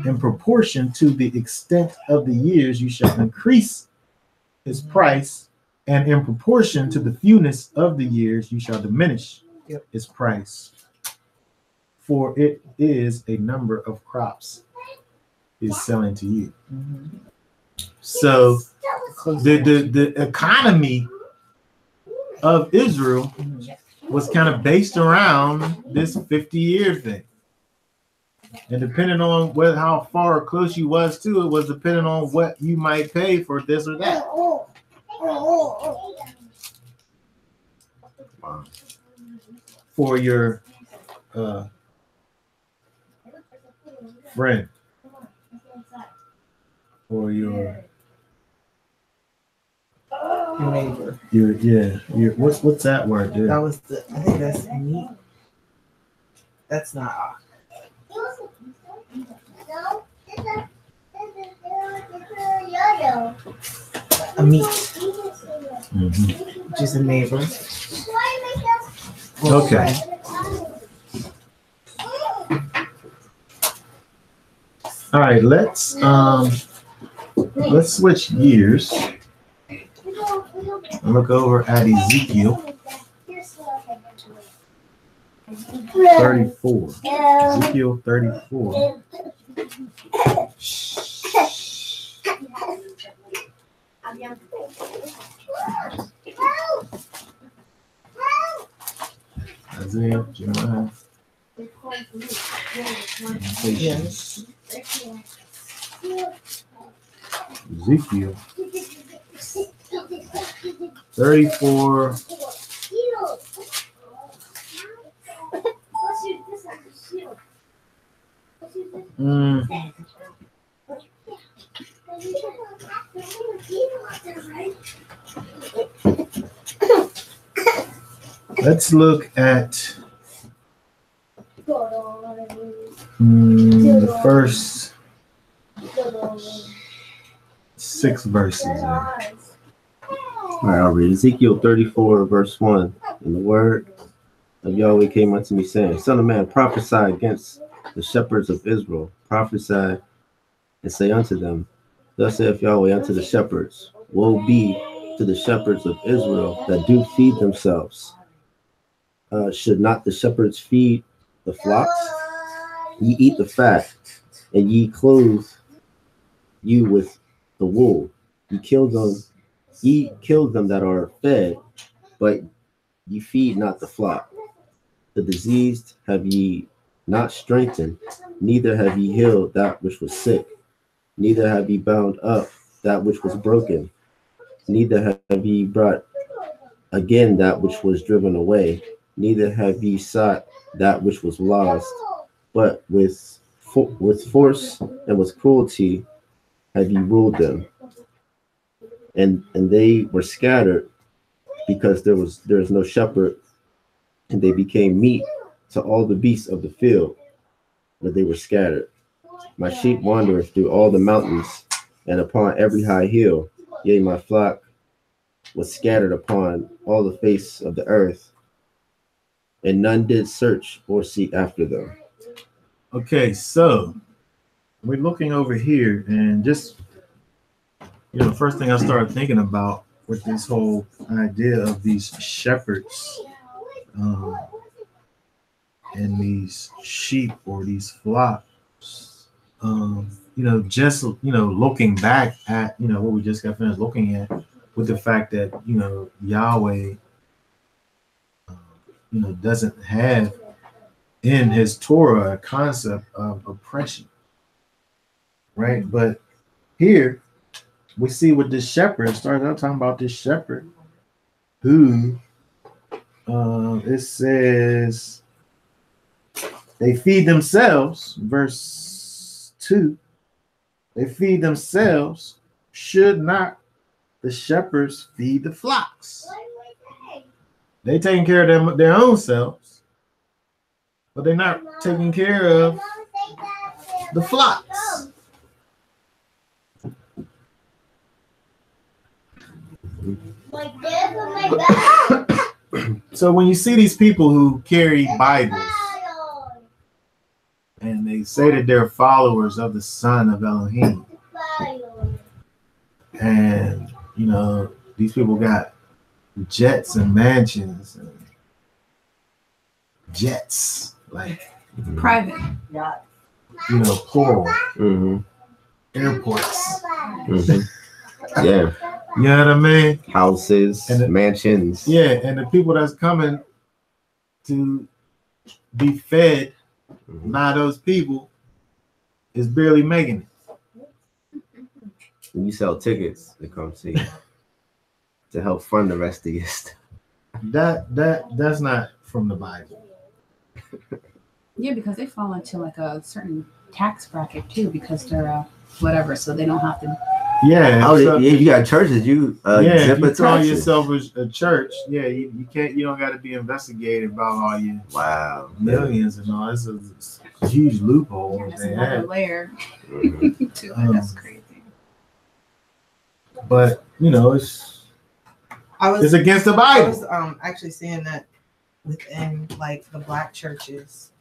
In proportion to the extent of the years, you shall increase his price, and in proportion to the fewness of the years, you shall diminish his price. For it is a number of crops is selling to you. So the economy of Israel was kind of based around this 50-year thing. And depending on how far or close you was to it, was depending on what you might pay for this or that. For your friend, or your neighbor. What's that word there? That was I think that's meat. That's not a meat, which is a neighbor. Okay. All right, let's switch gears and look over at Ezekiel 34. Ezekiel 34. Isaiah, Jeremiah. Yes. Ezekiel 34. Let's look at the first 6 verses. All right, I'll read Ezekiel 34, verse 1. And the word of Yahweh came unto me, saying, Son of man, prophesy against the shepherds of Israel. Prophesy and say unto them, Thus saith Yahweh unto the shepherds, Woe be to the shepherds of Israel that do feed themselves. Should not the shepherds feed the flocks? Ye eat the fat, and ye clothe you with the wool. Ye kill them that are fed, but ye feed not the flock. The diseased have ye not strengthened, neither have ye healed that which was sick, neither have ye bound up that which was broken, neither have ye brought again that which was driven away, neither have ye sought that which was lost, but with force and with cruelty have ye ruled them. And they were scattered because there is no shepherd, and they became meat to all the beasts of the field, but they were scattered. My sheep wandereth through all the mountains and upon every high hill. Yea, my flock was scattered upon all the face of the earth, and none did search or seek after them. Okay, so we're looking over here, and just, the first thing I started thinking about with this whole idea of these shepherds and these sheep or these flocks, looking back at, what we just got finished looking at, with the fact that, Yahweh, doesn't have in his Torah a concept of oppression, right? But here we see with this shepherd, started out talking about this shepherd who it says they feed themselves, verse 2, they feed themselves, should not the shepherds feed the flocks? They taking care of their own selves, but they're not taking care of the flocks. So when you see these people who carry Bibles and they say that they're followers of the Son of Elohim, and these people got jets and mansions and jets, like private, plural, airports. Yeah. You know what I mean? Houses and mansions. Yeah, and the people that's coming to be fed by those people is barely making it. You sell tickets to come see to help fund the rest of your stuff. That's not from the Bible. Yeah, because they fall into like a certain tax bracket too, because they're whatever, so they don't have to. Yeah, if you got churches, you if you call yourself a church, you can't. You don't got to be investigated about all your millions and all. It's a huge loophole. That's another layer. Too. That's crazy. But it's against the Bible. I was actually seeing that within like the black churches.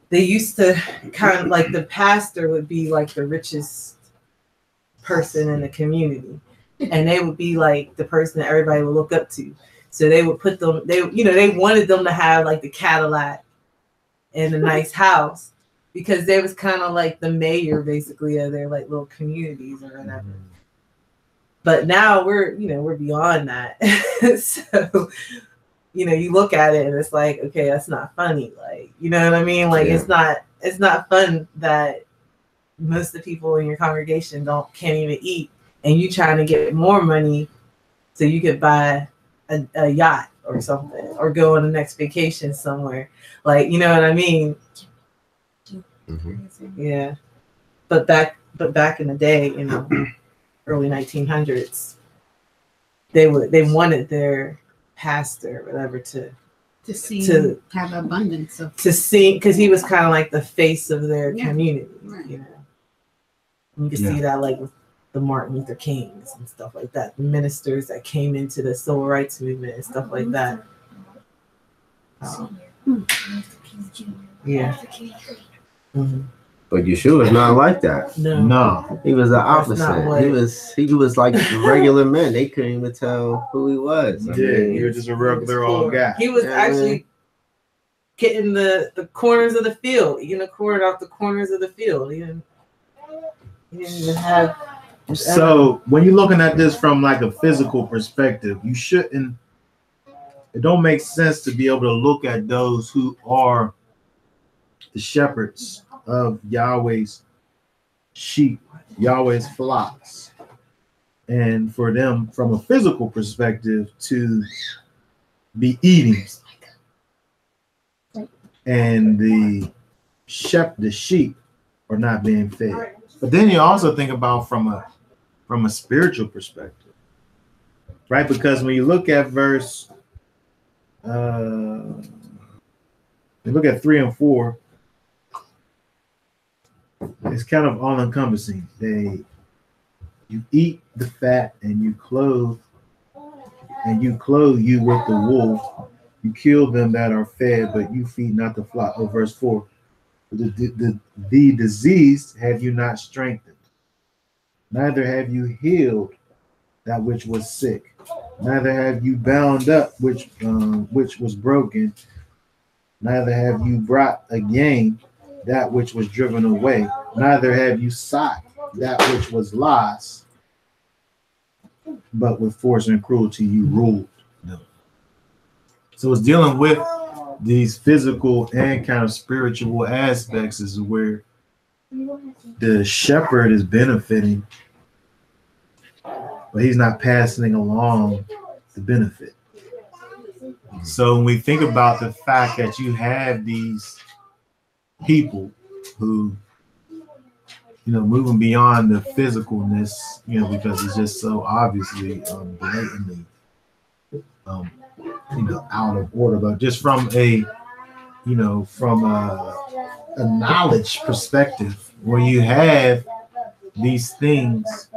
They used to kind of like the pastor would be like the richest person in the community, and they would be like the person that everybody would look up to. So they would put them, they wanted them to have like the Cadillac and a nice house because they was kind of like the mayor basically of their like little communities or whatever. But now we're beyond that. So you look at it and it's like, okay, that's not funny. Like, you know what I mean? Like, it's not fun that most of the people in your congregation can't even eat, and you trying to get more money so you could buy a yacht or something, or go on the next vacation somewhere. Like, you know what I mean? Yeah. But back in the day, early 1900s, they wanted their pastor or whatever to have abundance of to see, because he was kind of like the face of their Yeah. community, Right. you know. You can see that like with the Martin Luther Kings and stuff like that, the ministers that came into the civil rights movement and stuff like that. Yeah. Mm-hmm. But Yeshua is not like that. No. He was the That's not opposite. what- He was like regular men. They couldn't even tell who he was. I mean, he was just a regular old guy. He was Yeah, actually getting the corners of the field, eating a cord off the corners of the field. He didn't even have. So when you're looking at this from like a physical perspective, you shouldn't. It don't make sense to be able to look at those who are the shepherds of Yahweh's sheep, Yahweh's flocks, and for them from a physical perspective to be eating, and the sheep are not being fed. But then you also think about from a spiritual perspective, right? Because when you look at verse, you look at 3 and 4, it's kind of all encompassing. You eat the fat and you clothe you with the wool. You kill them that are fed, but you feed not the flock. Oh, verse 4. The diseased have you not strengthened, neither have you healed that which was sick, neither have you bound up which was broken, neither have you brought again that which was driven away, neither have you sought that which was lost, but with force and cruelty you ruled them. So it's dealing with these physical and kind of spiritual aspects is where the shepherd is benefiting, but he's not passing along the benefit. So when we think about the fact that you have these people who, moving beyond the physicalness, because it's just so obviously blatantly out of order, but just from a knowledge perspective, where you have these things,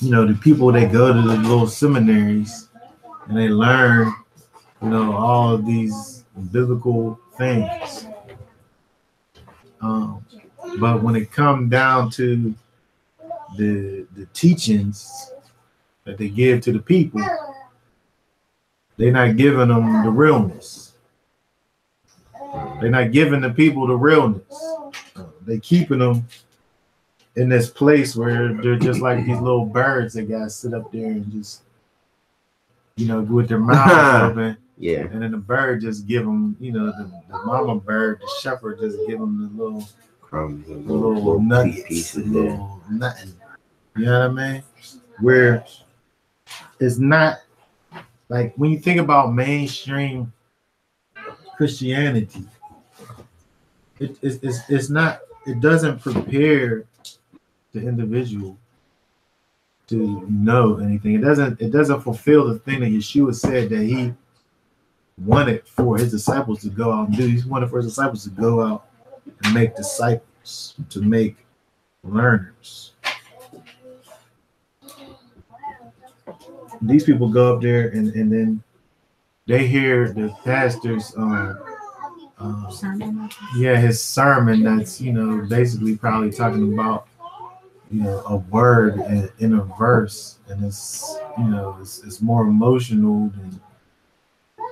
the people that go to the little seminaries and they learn, all of these biblical things. But when it comes down to the teachings that they give to the people, they're not giving them the realness. They're not giving the people the realness. They keeping them in this place where they're just like these little birds that got to sit up there and just, with their mouths open. Yeah. And then the bird just give them, the mama bird, the shepherd just give them the little crumbs, the little nuggets, the little nothing. You know what I mean? Where it's not like when you think about mainstream Christianity, it's not. It doesn't prepare the individual to know anything. It doesn't fulfill the thing that Yeshua said that he wanted for his disciples to go out and do. He wanted for his disciples to go out and make disciples, to make learners. These people go up there and then they hear the pastor's his sermon that's basically probably talking about a word in a verse, and it's it's more emotional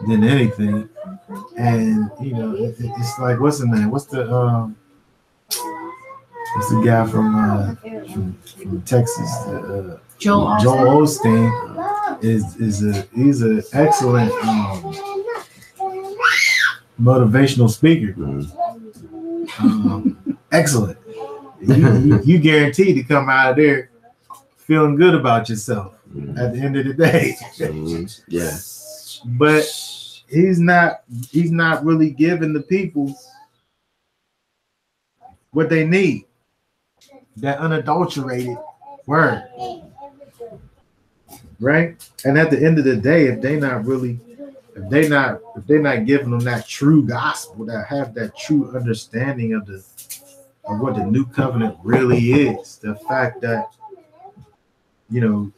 than anything. And it's like, what's the name? What's the guy from Texas? Joel Osteen he's an excellent motivational speaker. Excellent. You guaranteed to come out of there feeling good about yourself at the end of the day. Yeah. But he's not really giving the people what they need. That unadulterated word. right? And at the end of the day, if they're not giving them that true gospel, that have that true understanding of what the new covenant really is, the fact that, you know,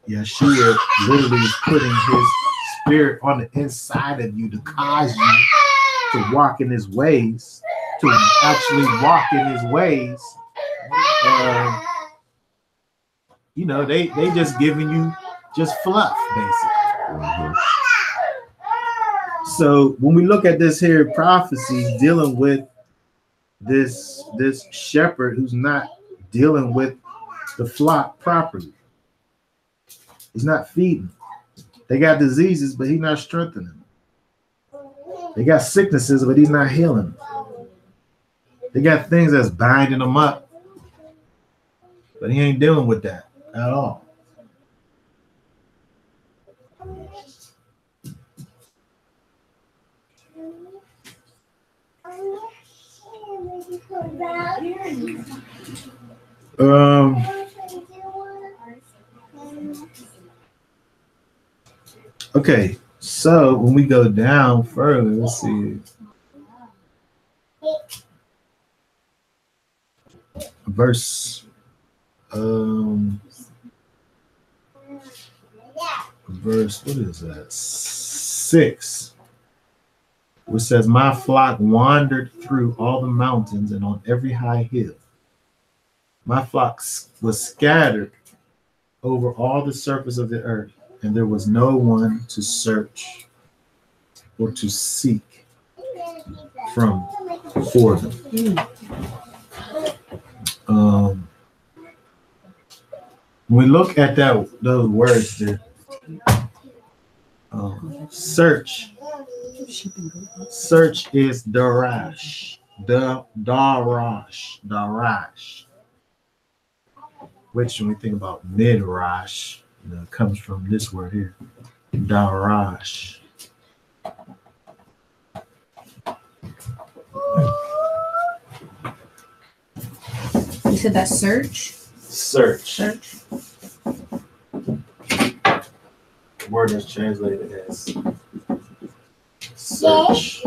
Yeshua literally is putting his spirit on the inside of you to cause you to walk in his ways, to actually walk in his ways. You know, they just giving you just fluff, basically. Mm-hmm. So when we look at this here prophecy dealing with this shepherd who's not dealing with the flock properly, he's not feeding. They got diseases, but he's not strengthening them. They got sicknesses, but he's not healing them. They got things that's binding them up, but he ain't dealing with that at all. Okay, so when we go down further, let's see. Verse what is that? 6, which says, "My flock wandered through all the mountains and on every high hill. My flock was scattered over all the surface of the earth, and there was no one to search or to seek for them." When we look at those words there, search is darash, which when we think about midrash, it comes from this word here, darash. You said that search? Search. The word is translated as search.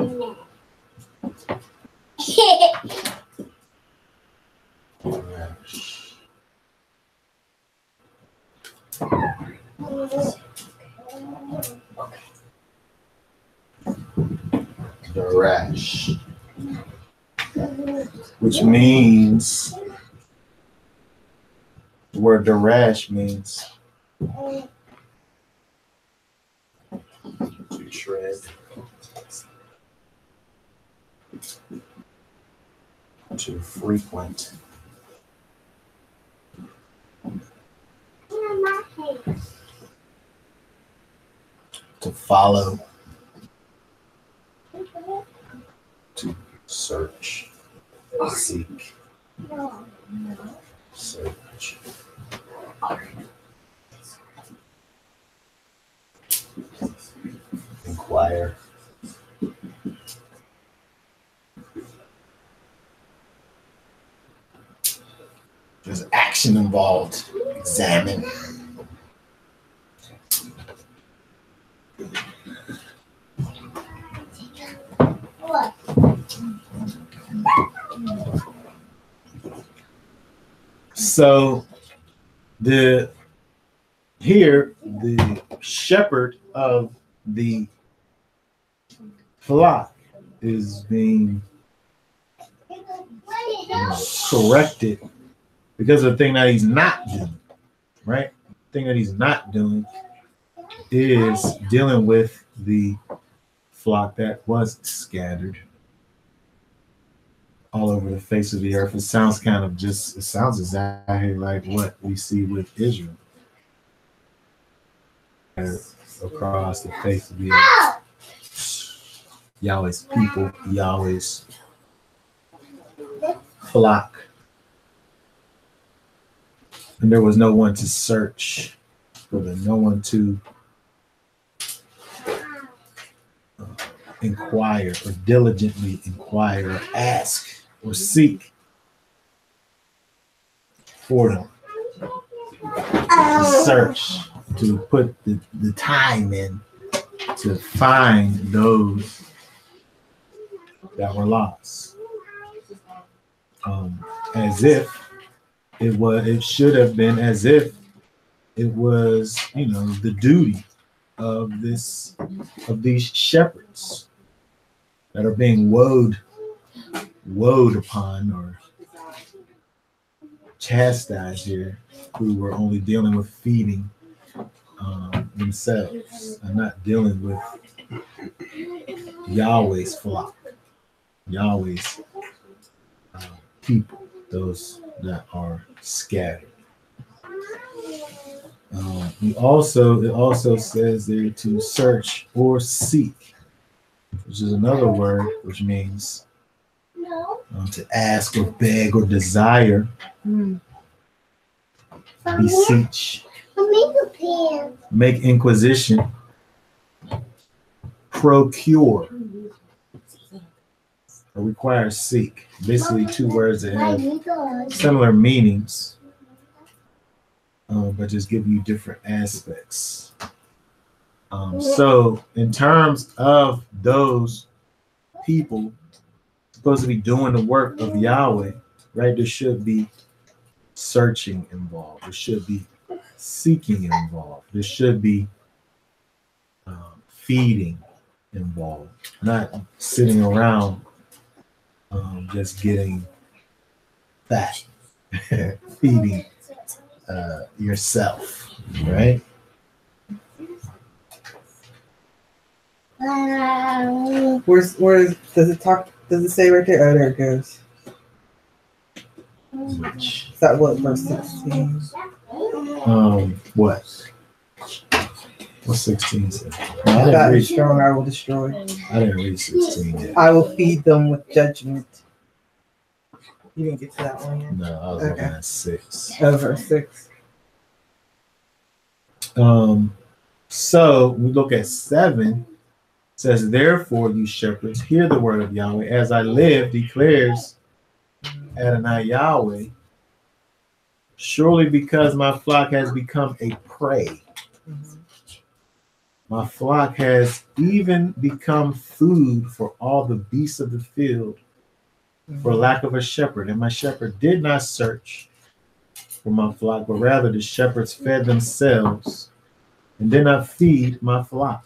Darash, which means, the word darash means to shred, to frequent, to follow, to search, seek, search. Inquire. There's action involved. Examine. So the shepherd of the flock is being corrected because of the thing that he's not doing, right? The thing that he's not doing is dealing with the flock that was scattered all over the face of the earth. It sounds exactly like what we see with Israel across the face of the earth. Yahweh's people, Yahweh's flock. And there was no one to search, no one to inquire or diligently inquire or ask or seek for them. Search. to put the time in to find those that were lost. As if it should have been as if it was, the duty of these shepherds that are being woed upon or chastised here, who were only dealing with feeding themselves and not dealing with Yahweh's flock, Yahweh's people, those that are scattered. It also says there to search or seek, which is another word which means to ask or beg or desire, beseech, make inquisition, procure, or require seek. Basically, two words that have similar meanings, but just give you different aspects. So, in terms of those people supposed to be doing the work of Yahweh, right? There should be searching involved. There should be seeking involved. There should be feeding involved. Not sitting around just getting fat, feeding yourself, right? Does it say right there? Oh, there it goes. Which, Is that what, verse 16? what? What's 16 say? That is strong, I will destroy. I didn't read 16 yet. I will feed them with judgment. You didn't get to that one yet? No, I was looking at 6. Oh, verse 6. So we look at 7. It says, therefore, you shepherds, hear the word of Yahweh. As I live, declares Adonai Yahweh, surely because my flock has become a prey, my flock has even become food for all the beasts of the field, for lack of a shepherd. And my shepherd did not search for my flock, but rather the shepherds fed themselves and did not feed my flock.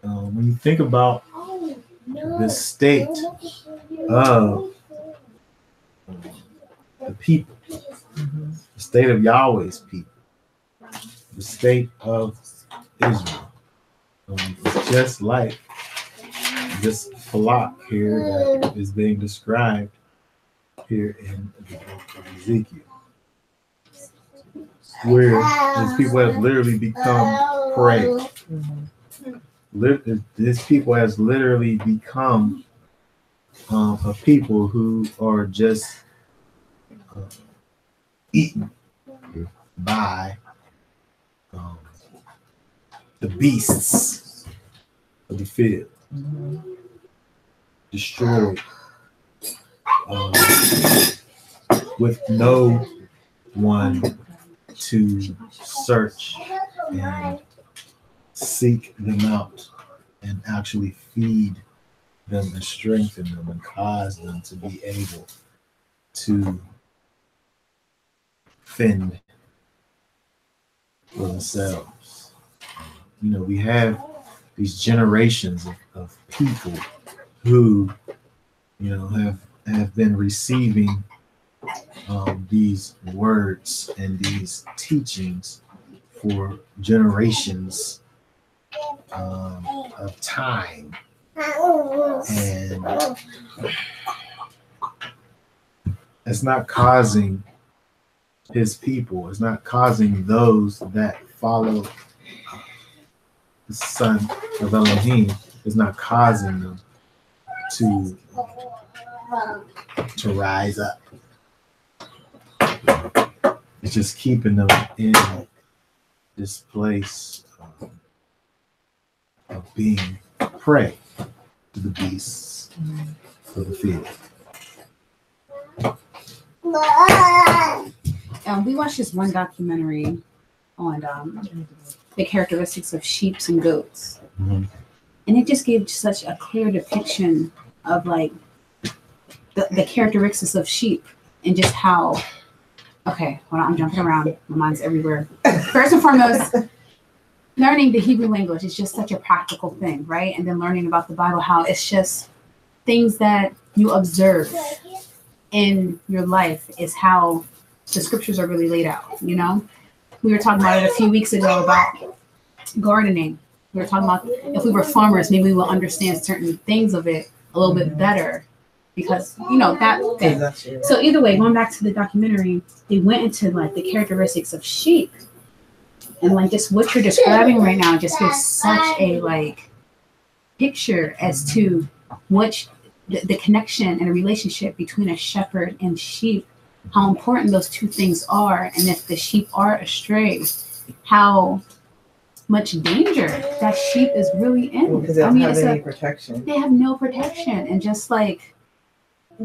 When you think about the state of the people, the state of Yahweh's people, the state of Israel, it's just like this flock here that is being described here in the book of Ezekiel, where these people have literally become prey. This people has literally become a people who are just eaten by the beasts of the field, destroyed with no one to search and seek them out and actually feed them and strengthen them and cause them to be able to fend for themselves. We have these generations of people who, have been receiving these words and these teachings for generations of time, and it's not causing his people, it's not causing those that follow the son of Elohim, it's not causing them to rise up. It's just keeping them in this place of being prey to the beasts of the field. We watched this one documentary on the characteristics of sheep and goats. Mhm. And it just gave such a clear depiction of like the characteristics of sheep and just how, okay, hold on, I'm jumping around. My mind's everywhere. First and foremost, learning the Hebrew language is just such a practical thing, right? And then learning about the Bible, how it's just things that you observe in your life is how the scriptures are really laid out, you know? We were talking about it a few weeks ago about gardening. We were talking about if we were farmers, maybe we will understand certain things of it a little bit better because, you know, that thing. So either way, going back to the documentary, they went into like the characteristics of sheep. And like just what you're describing right now just gives such a like picture as to what the connection and a relationship between a shepherd and sheep, how important those two things are. And if the sheep are astray, how much danger that sheep is really in. Because they don't have any protection. They have no protection. And just like,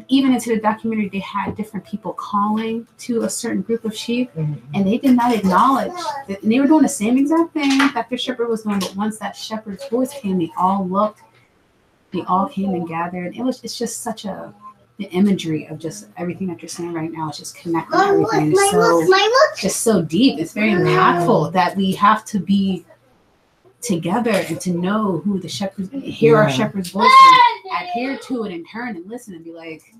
even into the documentary, they had different people calling to a certain group of sheep, and they did not acknowledge that. And they were doing the same exact thing that the shepherd was doing, but once that shepherd's voice came, they all looked, they all came and gathered. It's just such the imagery of just everything that you're saying right now is just connecting everything. It's just so deep. It's very impactful that we have to be together and to know who the shepherds, hear our shepherd's voice, and adhere to it and turn and listen and be like,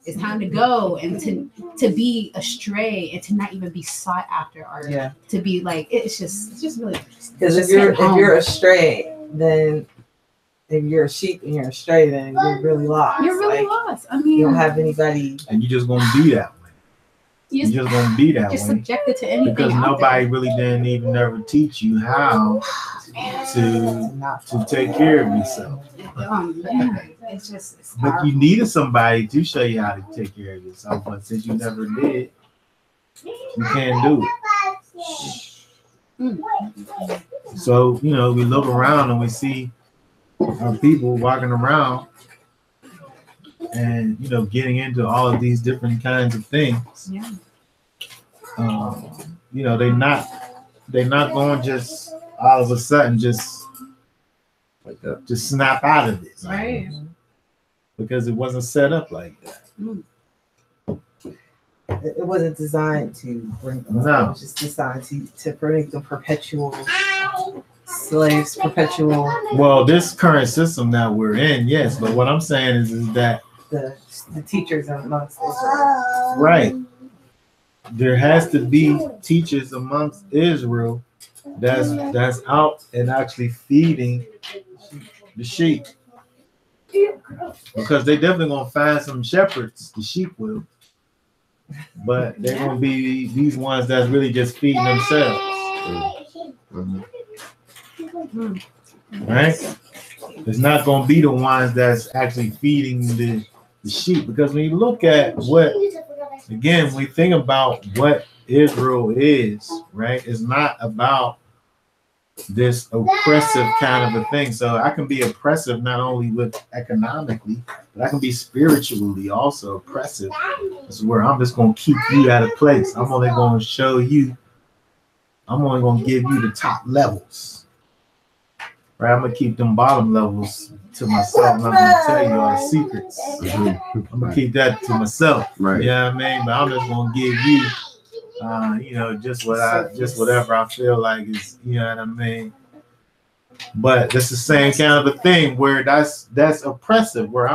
it's time to go, and to be astray and to not even be sought after, or to be like, it's just really interesting. Because if you're astray, then if you're a sheep and you're astray, then you're really lost. You're really lost. I mean, you don't have anybody, and you're just gonna be that way. You're just gonna be that way. Subjected to anything because nobody really didn't even ever teach you how to take care of yourself. It's just but you needed somebody to show you how to take care of yourself. But since you never did, you can't do it. So, you know, we look around and we see our people walking around and, you know, getting into all of these different kinds of things. Yeah. You know, they're not going just all of a sudden just like that, just snap out of it. Right. Because it wasn't set up like that. It wasn't designed to bring them. No. It was just designed to bring them perpetual slaves, perpetual. Well, this current system that we're in, yes, but what I'm saying is that the teachers amongst Israel. Right. There has to be teachers amongst Israel that's out and actually feeding the sheep. Because they definitely gonna find some shepherds, the sheep will. But they're gonna be these ones that's really just feeding themselves. Right? It's not gonna be the ones that's actually feeding the sheep. Because when you look at when we think about what Israel is, right? It's not about this oppressive kind of a thing. So I can be oppressive not only with economically, but I can be spiritually also oppressive. This is where I'm just going to keep you at a place. I'm only going to show you, I'm only going to give you the top levels. Right? I'm going to keep them bottom levels to myself. I'm not going to tell you all the secrets. I'm going to keep that to myself. Right. You know what I mean? But I'm just going to give you you know, just whatever I feel like is, you know what I mean. But that's the same kind of a thing where that's oppressive. Where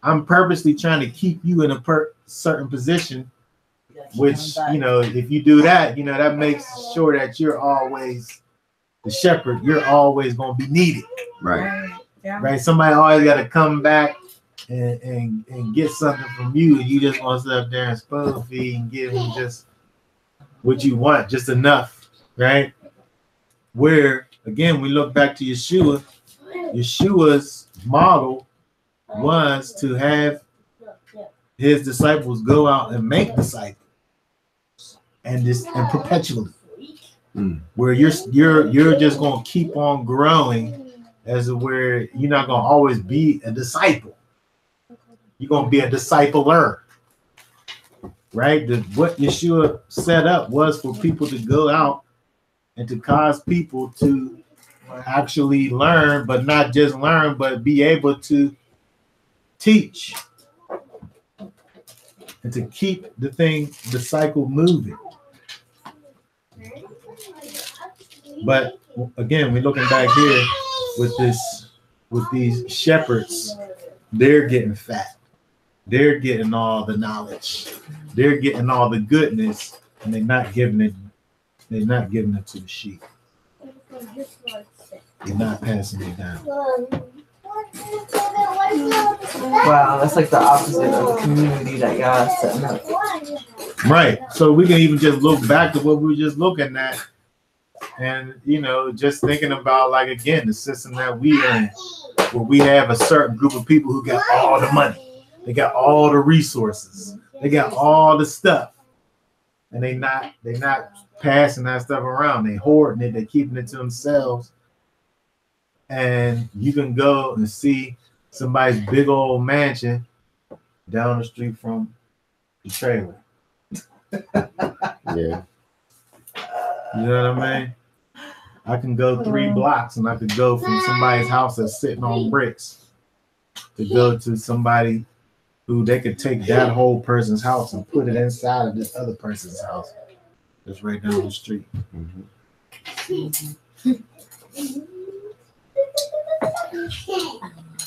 I'm purposely trying to keep you in a certain position, which, you know, if you do that, you know, that makes sure that you're always the shepherd. You're always going to be needed. Right. Right. Somebody always got to come back and get something from you, and you just want to sit up there and spoon feed and give them just what you want, just enough, right? Where, again, we look back to Yeshua. Yeshua's model was to have his disciples go out and make disciples, and perpetually, where you're just going to keep on growing, as where you're not going to always be a disciple. You're going to be a discipler. Right? What Yeshua set up was for people to go out and to cause people to actually learn, but not just learn, but be able to teach and to keep the cycle moving. But again, we're looking back here with these shepherds. They're getting fat. They're getting all the knowledge. They're getting all the goodness, and they're not giving it. They're not giving it to the sheep. They're not passing it down. Wow, that's like the opposite of the community that y'all are setting up. Right. So we can even just look back to what we were just looking at, and just thinking about, like, again, the system that we are in, where we have a certain group of people who got all the money, they got all the resources, they got all the stuff, and they're not passing that stuff around. They hoarding it, they keeping it to themselves. And you can go and see somebody's big old mansion down the street from the trailer. Yeah. You know what I mean? I can go 3 blocks and I could go from somebody's house that's sitting on bricks to go to somebody who they could take that whole person's house and put it inside of this other person's house that's right down the street. Mm-hmm.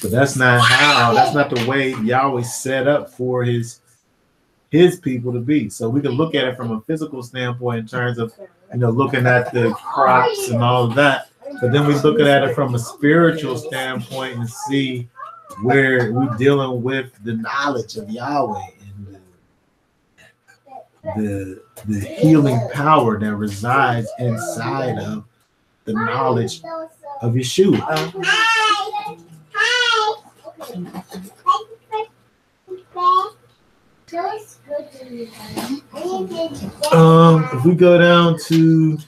But that's not the way Yahweh set up for his people to be. So we can look at it from a physical standpoint in terms of looking at the crops and all of that. But then we look at it from a spiritual standpoint and see where we're dealing with the knowledge of Yahweh and the healing power that resides inside of the knowledge of Yeshua. If we go down to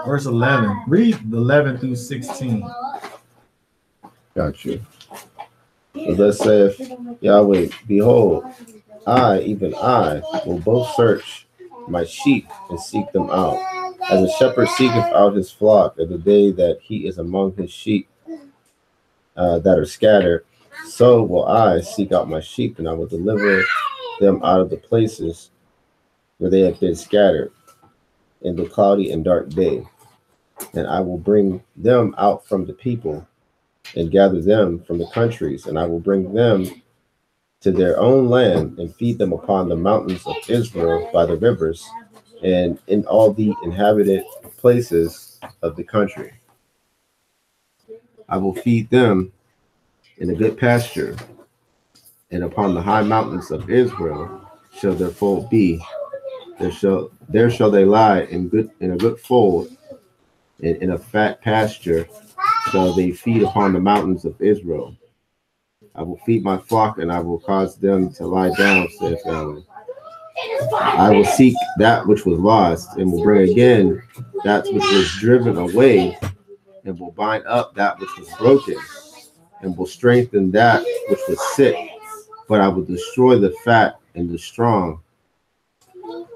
verse 11, read 11 through 16. Got you. So thus saith Yahweh, behold, I, even I, will both search my sheep and seek them out, as a shepherd seeketh out his flock in the day that he is among his sheep that are scattered. So will I seek out my sheep, and I will deliver them out of the places where they have been scattered in the cloudy and dark day. And I will bring them out from the people and gather them from the countries, and I will bring them to their own land and feed them upon the mountains of Israel by the rivers and in all the inhabited places of the country. I will feed them in a good pasture, and upon the high mountains of Israel shall their fold be. There shall they lie in a good fold, and in a fat pasture shall they feed upon the mountains of Israel. I will feed my flock, and I will cause them to lie down, saith Yahweh. I will seek that which was lost, and will bring again that which was driven away, and will bind up that which was broken, and will strengthen that which was sick. But I will destroy the fat and the strong.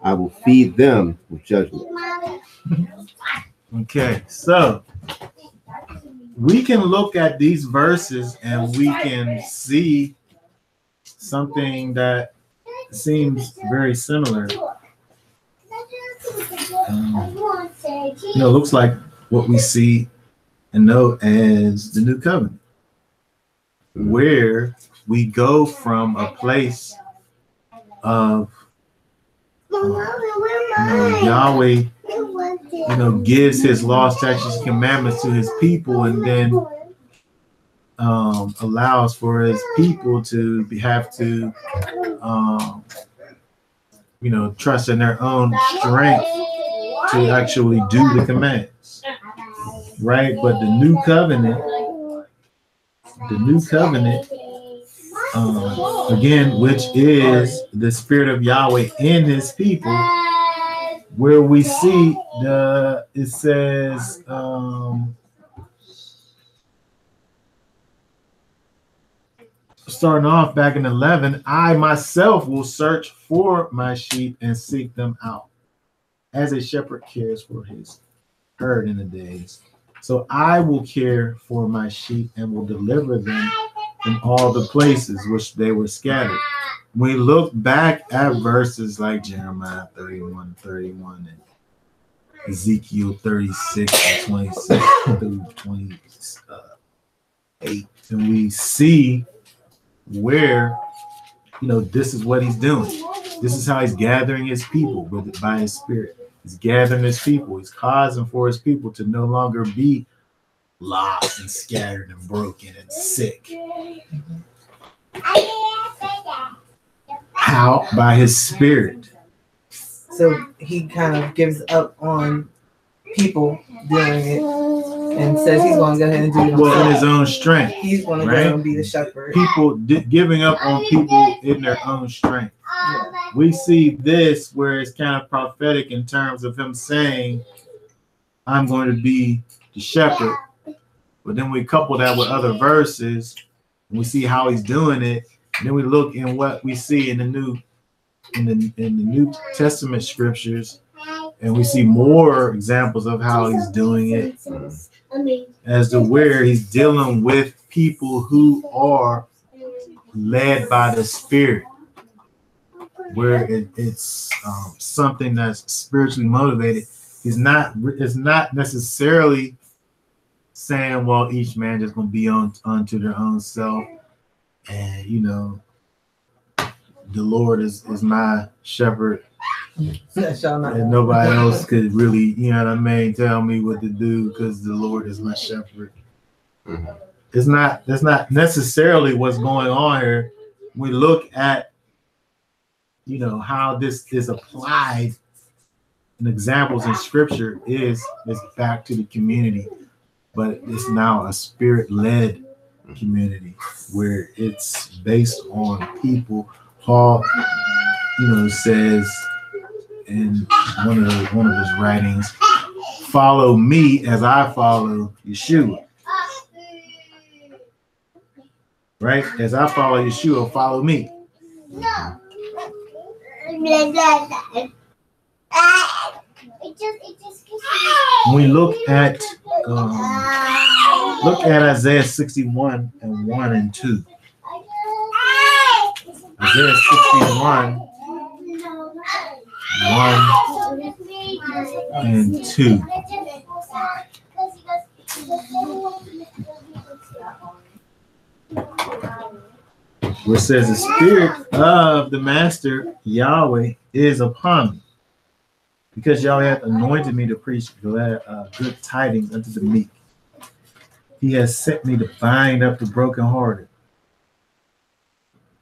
I will feed them with judgment. Okay, so we can look at these verses and we can see something that seems very similar. Looks like what we see and know as the New Covenant, where we go from a place of Yahweh gives his laws, statutes, and commandments to his people, and then allows for his people to have to trust in their own strength to actually do the commands, right? But the new covenant again, which is the Spirit of Yahweh in his people, where we see it says starting off back in 11, I myself will search for my sheep and seek them out. as a shepherd cares for his herd in the days. So I will care for my sheep and will deliver them from all the places which they were scattered. When we look back at verses like Jeremiah 31 and Ezekiel 36 and 26 through 28, and we see where, this is what he's doing. This is how he's gathering his people by his spirit. He's gathering his people. He's causing for his people to no longer be lost and scattered and broken and sick. How? By his spirit. So he kind of gives up on people doing it and says he's going to go ahead and do it. Well, in his own strength. He's going to go and be the shepherd. People giving up on people in their own strength. Yeah. We see this where it's kind of prophetic in terms of him saying, I'm going to be the shepherd. But then we couple that with other verses and we see how he's doing it. And then we look in what we see in the New Testament scriptures, and we see more examples of how he's doing it, as to where he's dealing with people who are led by the Spirit, where it's something that's spiritually motivated. It's not necessarily saying, well, each man just going to be unto their own self, and the Lord is my shepherd, and nobody else could really, tell me what to do because the Lord is my shepherd. Mm-hmm. That's not necessarily what's going on here. We look at, how this is applied in examples in scripture is back to the community, but it's now a spirit-led community where it's based on people. Paul, says in one of his writings, follow me as I follow Yeshua. Right? As I follow Yeshua, follow me. When we look at Isaiah 61 and 1 and 2. Isaiah 61, 1 and 2. Where it says, the spirit of the master Yahweh is upon me, because Yahweh hath anointed me to preach good tidings unto the meek. He has sent me to bind up the brokenhearted,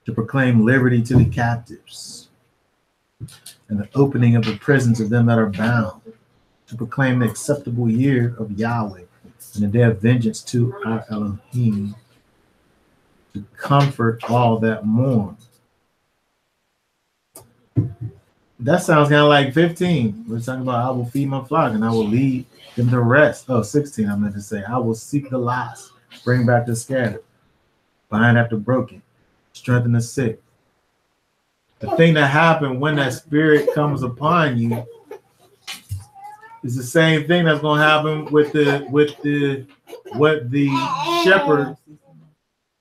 to proclaim liberty to the captives, and the opening of the prisons of them that are bound, to proclaim the acceptable year of Yahweh, and the day of vengeance to our Elohim, to comfort all that mourn. That sounds kind of like 15. We're talking about, I will feed my flock and I will lead them to rest. 16, I meant to say, I will seek the lost, bring back the scattered, bind up the broken, strengthen the sick. The thing that happened when that spirit comes upon you is the same thing that's going to happen with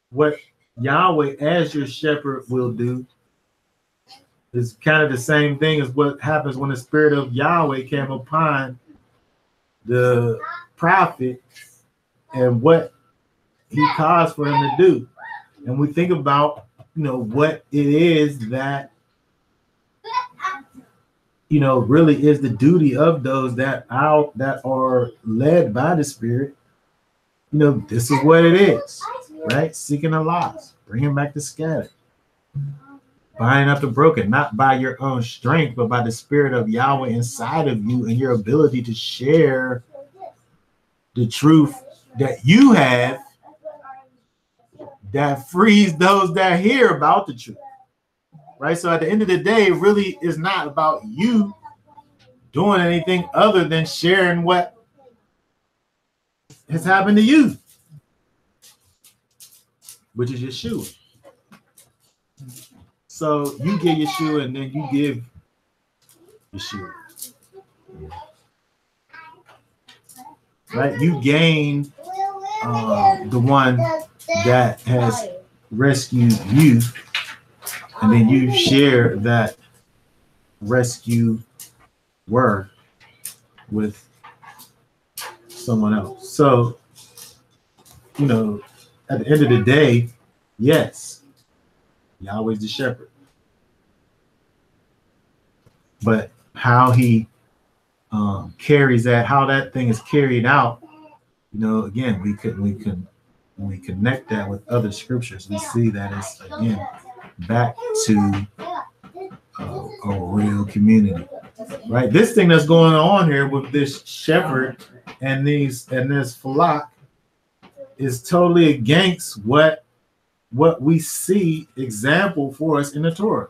what Yahweh as your shepherd will do. It's kind of the same thing as what happens when the spirit of Yahweh came upon the prophet and what he caused for him to do. And we think about, what it is that, really is the duty of those that are led by the Spirit. This is what it is, right? Seeking the lost, bringing back the scattered, binding up the broken, not by your own strength, but by the Spirit of Yahweh inside of you and your ability to share the truth that you have that frees those that hear about the truth, right? So at the end of the day, it really is not about you doing anything other than sharing what has happened to you, which is Yeshua. So you get Yeshua and then you give Yeshua. Right? You gain the one that has rescued you, and then you share that rescue word with someone else. So, you know, at the end of the day, yes, Yahweh's the shepherd. But how he carries that, how that thing is carried out, you know, again, when we connect that with other scriptures, we see that it's again back to a real community, right? This thing that's going on here with this shepherd and this flock is totally against what we see example for us in the Torah,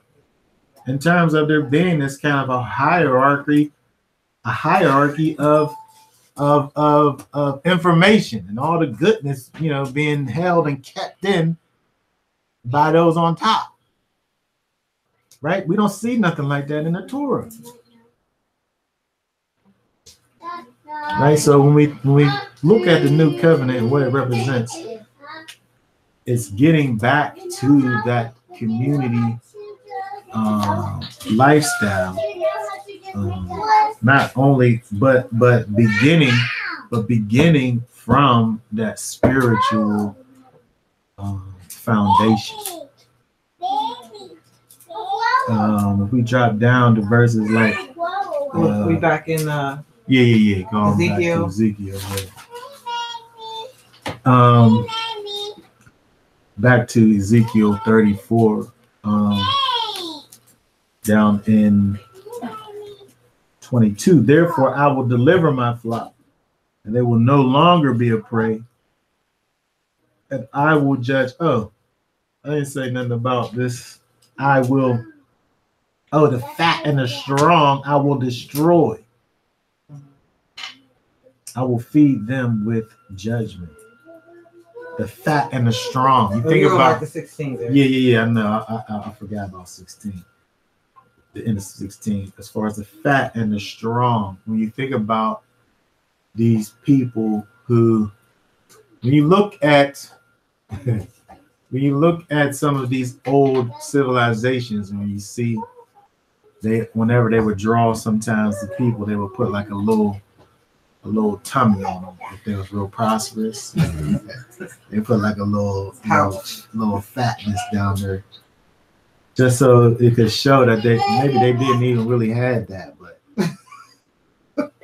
in terms of there being this kind of a hierarchy of information and all the goodness, you know, being held and kept in by those on top. Right? We don't see nothing like that in the Torah. Right? So when we look at the new covenant and what it represents, it's getting back to that community lifestyle. Not only but beginning from that spiritual foundation. If we drop down to verses like we back in going Ezekiel. back to Ezekiel. Back to Ezekiel 34, down in 22. Therefore, I will deliver my flock, and they will no longer be a prey. And I will judge. Oh, I didn't say nothing about this. I will. Oh, the fat and the strong I will destroy. I will feed them with judgment. The fat and the strong. You think about the 16 there. Yeah. I know. I forgot about 16. The end of 16. As far as the fat and the strong, when you think about these people who, when you look at some of these old civilizations, when you see whenever they would draw, sometimes the people, they would put like a little tummy on them if they was real prosperous. They put like a little fatness down there, just so it could show that maybe they didn't even really have that, but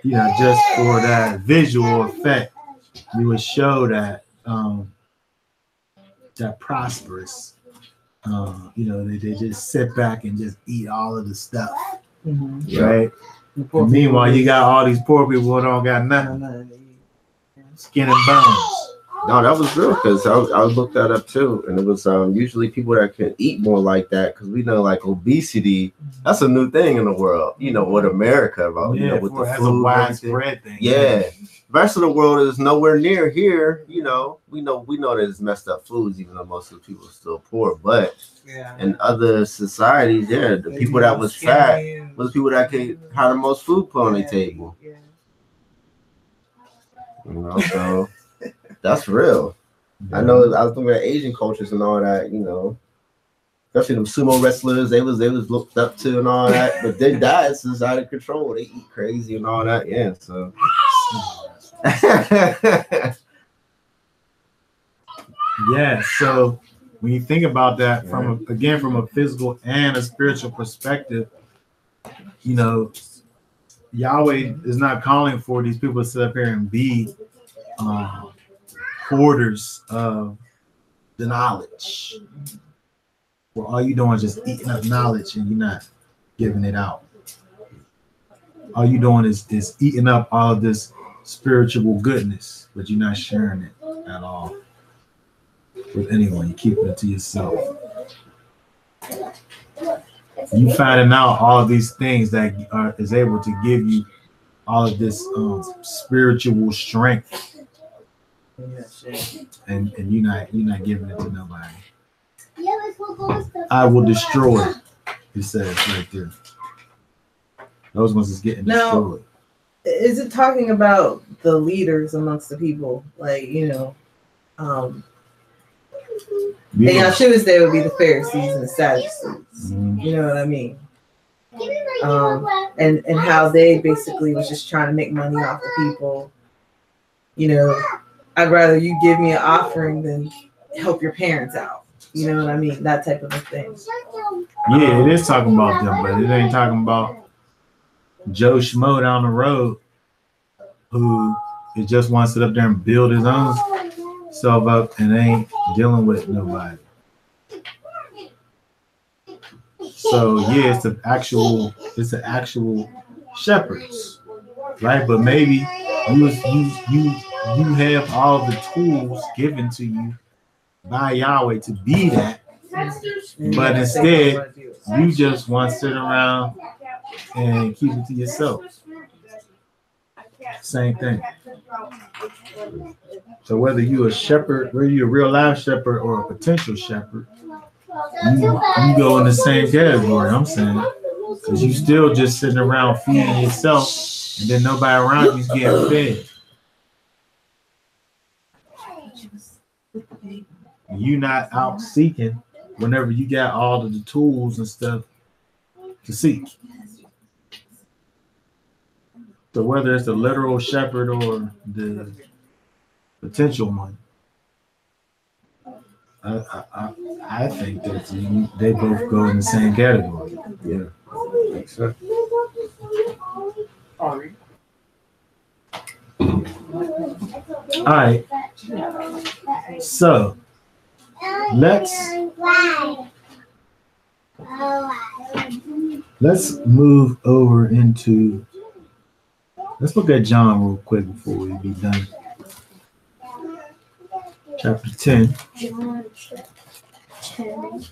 you know, just for that visual effect, you would show that that prosperous. You know, they just sit back and just eat all of the stuff, right? And meanwhile, you got all these poor people who don't got nothing, skin and bones. No, that was real, because I looked that up too, and it was usually people that can eat more like that, because we know like obesity, that's a new thing in the world. You know, with America, about you know, with the food, a widespread thing. Yeah. The rest of the world is nowhere near here. You know, we know that it's messed up foods, even though most of the people are still poor. But in other societies, the people that was fat was people that could have the most food put on their table. You know, so that's real. I know. I was looking at Asian cultures and all that. You know, especially them sumo wrestlers, they was looked up to and all that. But their diets is out of control. They eat crazy and all that. Yeah, so. Yeah, so when you think about that from a physical and a spiritual perspective, you know, Yahweh is not calling for these people to sit up here and be hoarders of the knowledge, where all you doing is just eating up knowledge and you're not giving it out. All you doing is eating up all of this spiritual goodness, but you're not sharing it at all with anyone. You're keeping it to yourself. You finding out all of these things that is able to give you all of this spiritual strength, and you're not giving it to nobody. I will destroy. It says right there. Those ones is getting destroyed. Is it talking about the leaders amongst the people? Like, and Yahshua's day would be the Pharisees and the Sadducees. You know what I mean? And how they basically was just trying to make money off the people. I'd rather you give me an offering than help your parents out. You know what I mean? That type of a thing. Yeah, it is talking about them, but it ain't talking about Joe Schmo down the road who just wants to sit up there and build his own self up and ain't dealing with nobody. So yeah, it's the actual shepherds, right? But maybe you have all the tools given to you by Yahweh to be that, but instead you just want to sit around and keep it to yourself. Same thing. So whether you're a shepherd, whether you're a real live shepherd or a potential shepherd, you go in the same category, I'm saying. Because you still just sitting around feeding yourself and then nobody around you's getting fed. You not out seeking whenever you got all of the tools and stuff to seek. So whether it's the literal shepherd or the potential one, I think that they both go in the same category. Yeah, makes sense. All right. So let's move over into. Let's look at John real quick before we be done. Chapter 10. John 10.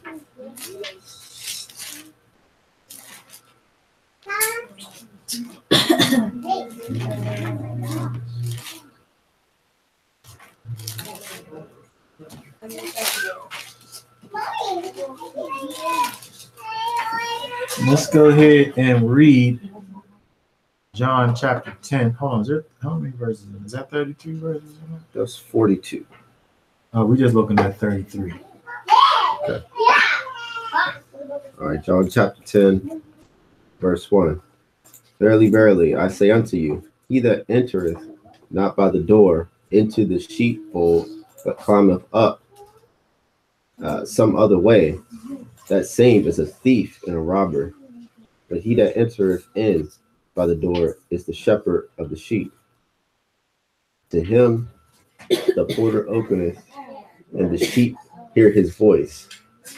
Let's go ahead and read John chapter 10. Hold on, is there, how many verses? Is that 33 verses? That's 42. Oh, we're just looking at 33. Okay. All right, John chapter 10, verse 1. Verily, verily, I say unto you, he that entereth not by the door into the sheepfold, but climbeth up some other way, that same is a thief and a robber. But he that entereth in by the door is the shepherd of the sheep. To him the porter openeth, and the sheep hear his voice,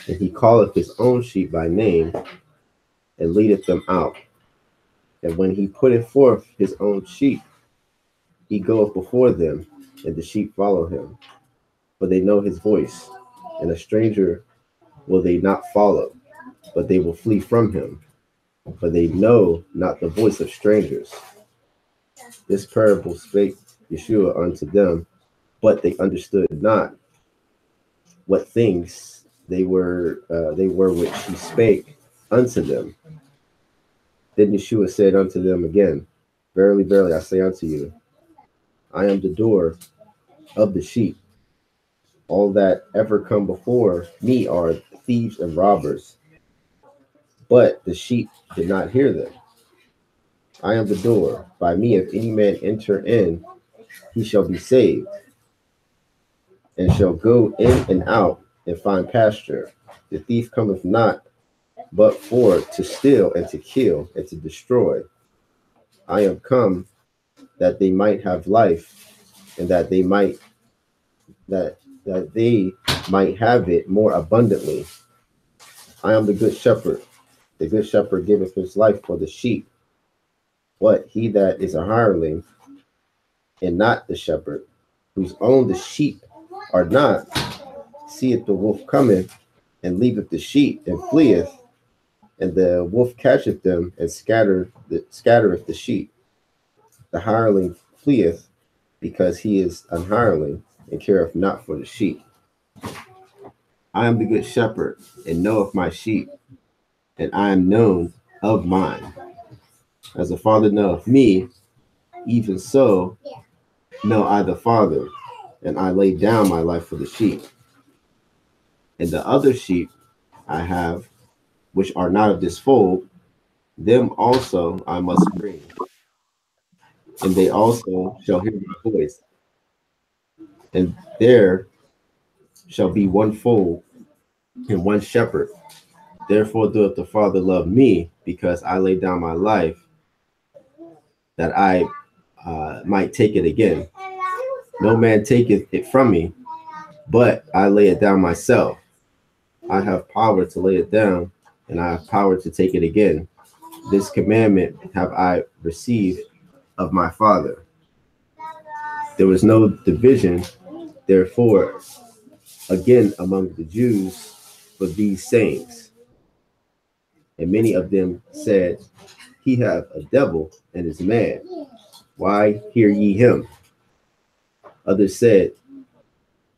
and he calleth his own sheep by name, and leadeth them out. And when he putteth forth his own sheep, he goeth before them, and the sheep follow him. For they know his voice, and a stranger will they not follow, but they will flee from him, for they know not the voice of strangers. This parable spake Yeshua unto them, but they understood not what things they were which he spake unto them. Then Yeshua said unto them again, Verily, verily, I say unto you, I am the door of the sheep. All that ever come before me are thieves and robbers, but the sheep did not hear them. I am the door. By me, if any man enter in, he shall be saved, and shall go in and out and find pasture. The thief cometh not, but for to steal and to kill and to destroy. I am come that they might have life, and that they might have it more abundantly. I am the good shepherd. The good shepherd giveth his life for the sheep. But he that is a hireling, and not the shepherd, whose own the sheep are not, seeth the wolf cometh, and leaveth the sheep, and fleeth, and the wolf catcheth them, and scattereth the sheep. The hireling fleeth, because he is an hireling, and careth not for the sheep. I am the good shepherd, and knoweth my sheep, and I am known of mine. As the Father knoweth me, even so know I the Father, and I lay down my life for the sheep. And the other sheep I have, which are not of this fold, them also I must bring, and they also shall hear my voice. And there shall be one fold and one shepherd. Therefore doeth the Father love me, because I lay down my life, that I might take it again. No man taketh it from me, but I lay it down myself. I have power to lay it down, and I have power to take it again. This commandment have I received of my Father. There was no division, therefore, again among the Jews for these sayings. And many of them said, He hath a devil and is mad. Why hear ye him? Others said,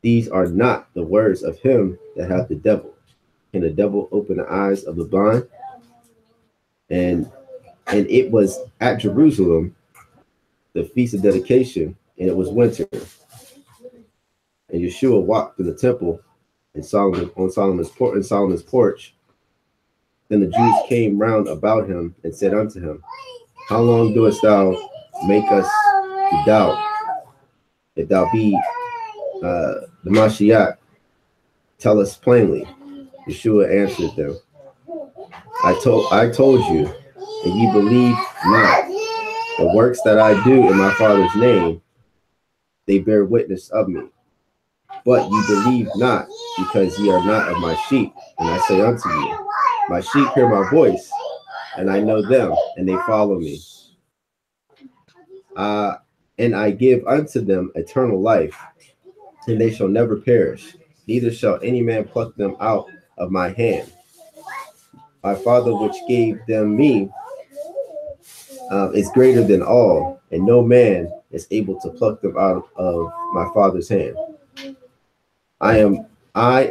These are not the words of him that hath the devil. Can the devil open the eyes of the blind? And it was at Jerusalem, the feast of dedication, and it was winter. And Yeshua walked through the temple in Solomon's porch. Then the Jews came round about him and said unto him, How long doest thou make us to doubt? If thou be the Mashiach, tell us plainly. Yeshua answered them, I told you, and ye believe not. The works that I do in my Father's name, they bear witness of me. But ye believe not, because ye are not of my sheep. And I say unto you, my sheep hear my voice, and I know them, and they follow me. And I give unto them eternal life, and they shall never perish, neither shall any man pluck them out of my hand. My Father which gave them me is greater than all, and no man is able to pluck them out of my Father's hand. I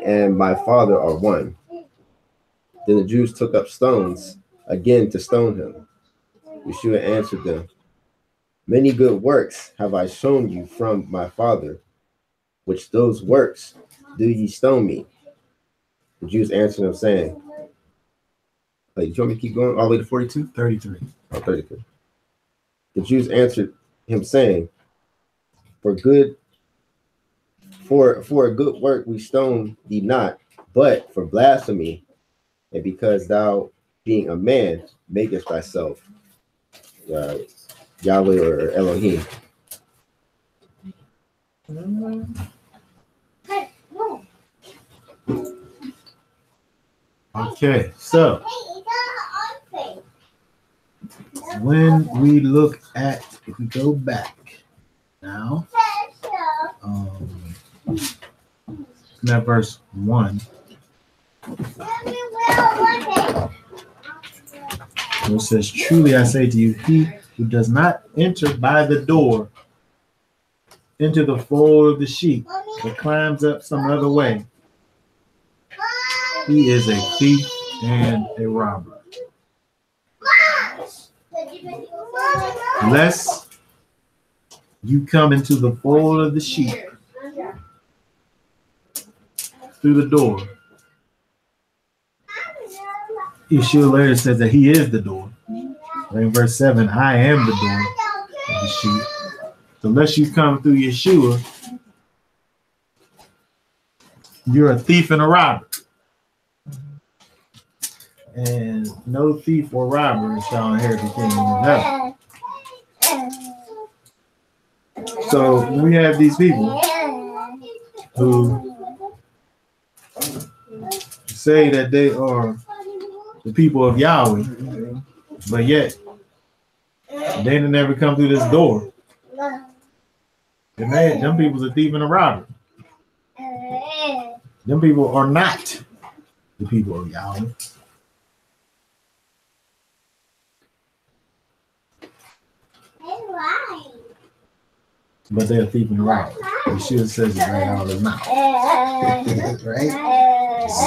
and my Father are one. Then the Jews took up stones again to stone him. Yeshua answered them, Many good works have I shown you from my Father, which those works do ye stone me? The Jews answered him, saying, do you want me to keep going all the way to 42? 33. Oh, 33. The Jews answered him, saying, For a good work we stone thee not, but for blasphemy, and because thou, being a man, makest thyself Yahweh or Elohim. Okay, so when we look at, if we go back now, that verse 1, it says, Truly I say to you, he who does not enter by the door into the fold of the sheep, but climbs up some other way, he is a thief and a robber. Unless you come into the fold of the sheep through the door, Yeshua later says that he is the door. In verse 7, I am the door of the sheep. So unless you come through Yeshua, you're a thief and a robber. And no thief or robber shall inherit the kingdom of heaven. So we have these people who say that they are the people of Yahweh, but yet they didn't never come through this door. And them people's a thief and a robber. Them people are not the people of Yahweh. But they're a thief and a robber. Yeshua says it right out of his mouth. Right?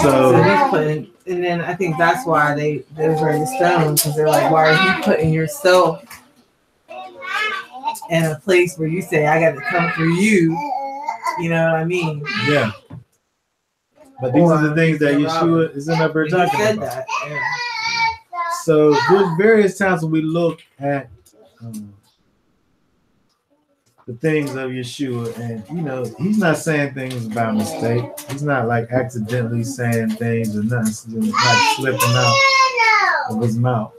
So he's putting, and then I think that's why they're very stoned, because they're like, why are you putting yourself in a place where you say, I got to come through you. You know what I mean? Yeah. But these are the things that Yeshua isn't up here talking about. That, yeah. So there's various times when we look at the things of Yeshua, and he's not saying things by mistake. He's not like accidentally saying things or nothing, like slipping out of his mouth.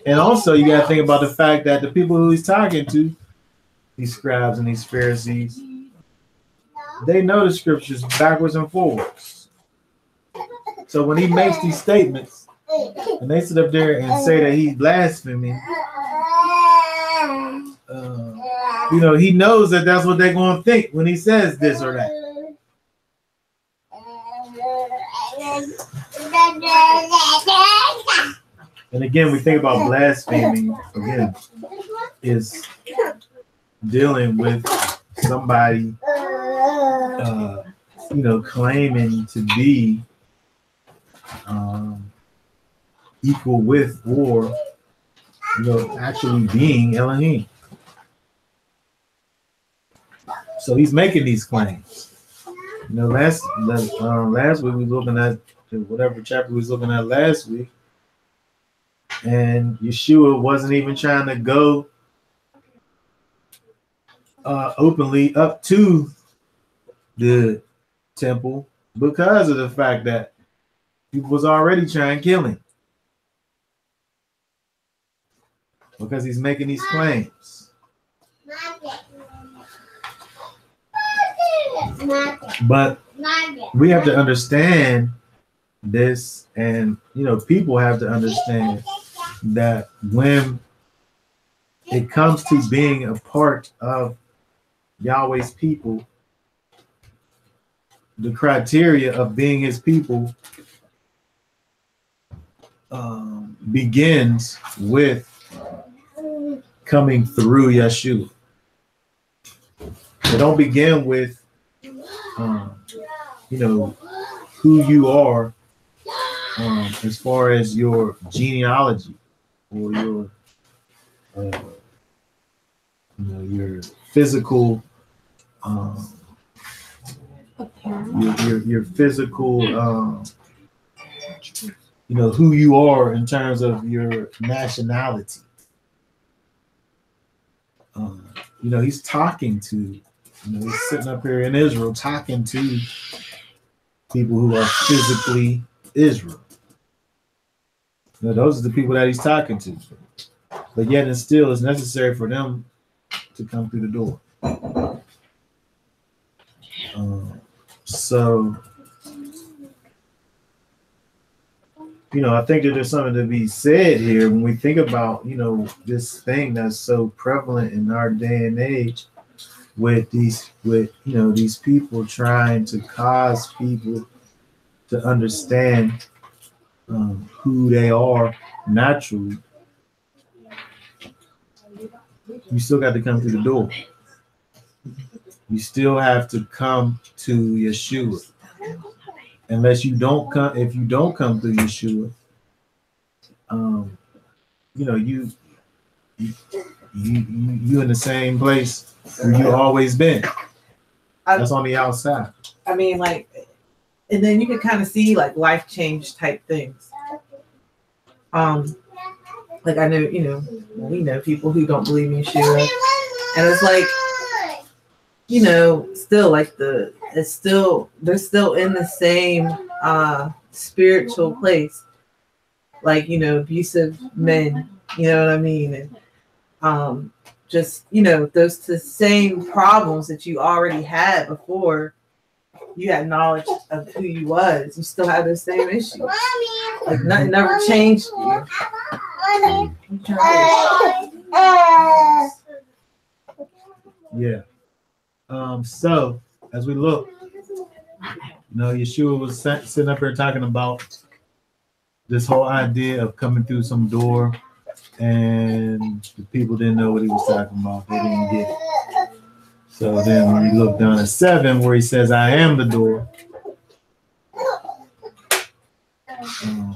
And also, you got to think about the fact that the people who he's talking to, these scribes and these Pharisees, they know the scriptures backwards and forwards. So when he makes these statements, and they sit up there and say that he's blaspheming, he knows that that's what they're going to think when he says this or that. And again, we think about blaspheming, again, is dealing with somebody, claiming to be equal with or, actually being Elohim. So he's making these claims. Last week we were looking at whatever chapter we was looking at last week, and Yeshua wasn't even trying to go openly up to the temple because of the fact that people was already trying to kill him, because he's making these claims. But we have to understand this, and people have to understand that when it comes to being a part of Yahweh's people, the criteria of being his people begins with coming through Yeshua. It don't begin with who you are as far as your genealogy or your physical your physical who you are in terms of your nationality. He's talking to he's sitting up here in Israel talking to people who are physically Israel. Those are the people that he's talking to. But yet and still it's necessary for them to come through the door. So I think that there's something to be said here when we think about, this thing that's so prevalent in our day and age with these people trying to cause people to understand who they are naturally. You still got to come through the door. You still have to come to Yeshua. Unless you don't come, if you don't come through Yeshua, you in the same place where you always been. That's on the outside. I mean, and then you can kind of see life change type things. I know, we know people who don't believe in Yeshua, and it's still they're still in the same spiritual place, abusive men, you know what I mean? And those the same problems that you already had before you had knowledge of who you was. You still have those same issues. Nothing never changed you. Yeah. So as we look, Yeshua was sitting up here talking about this whole idea of coming through some door, and the people didn't know what he was talking about. They didn't get it. So then when you look down at 7, where he says, I am the door,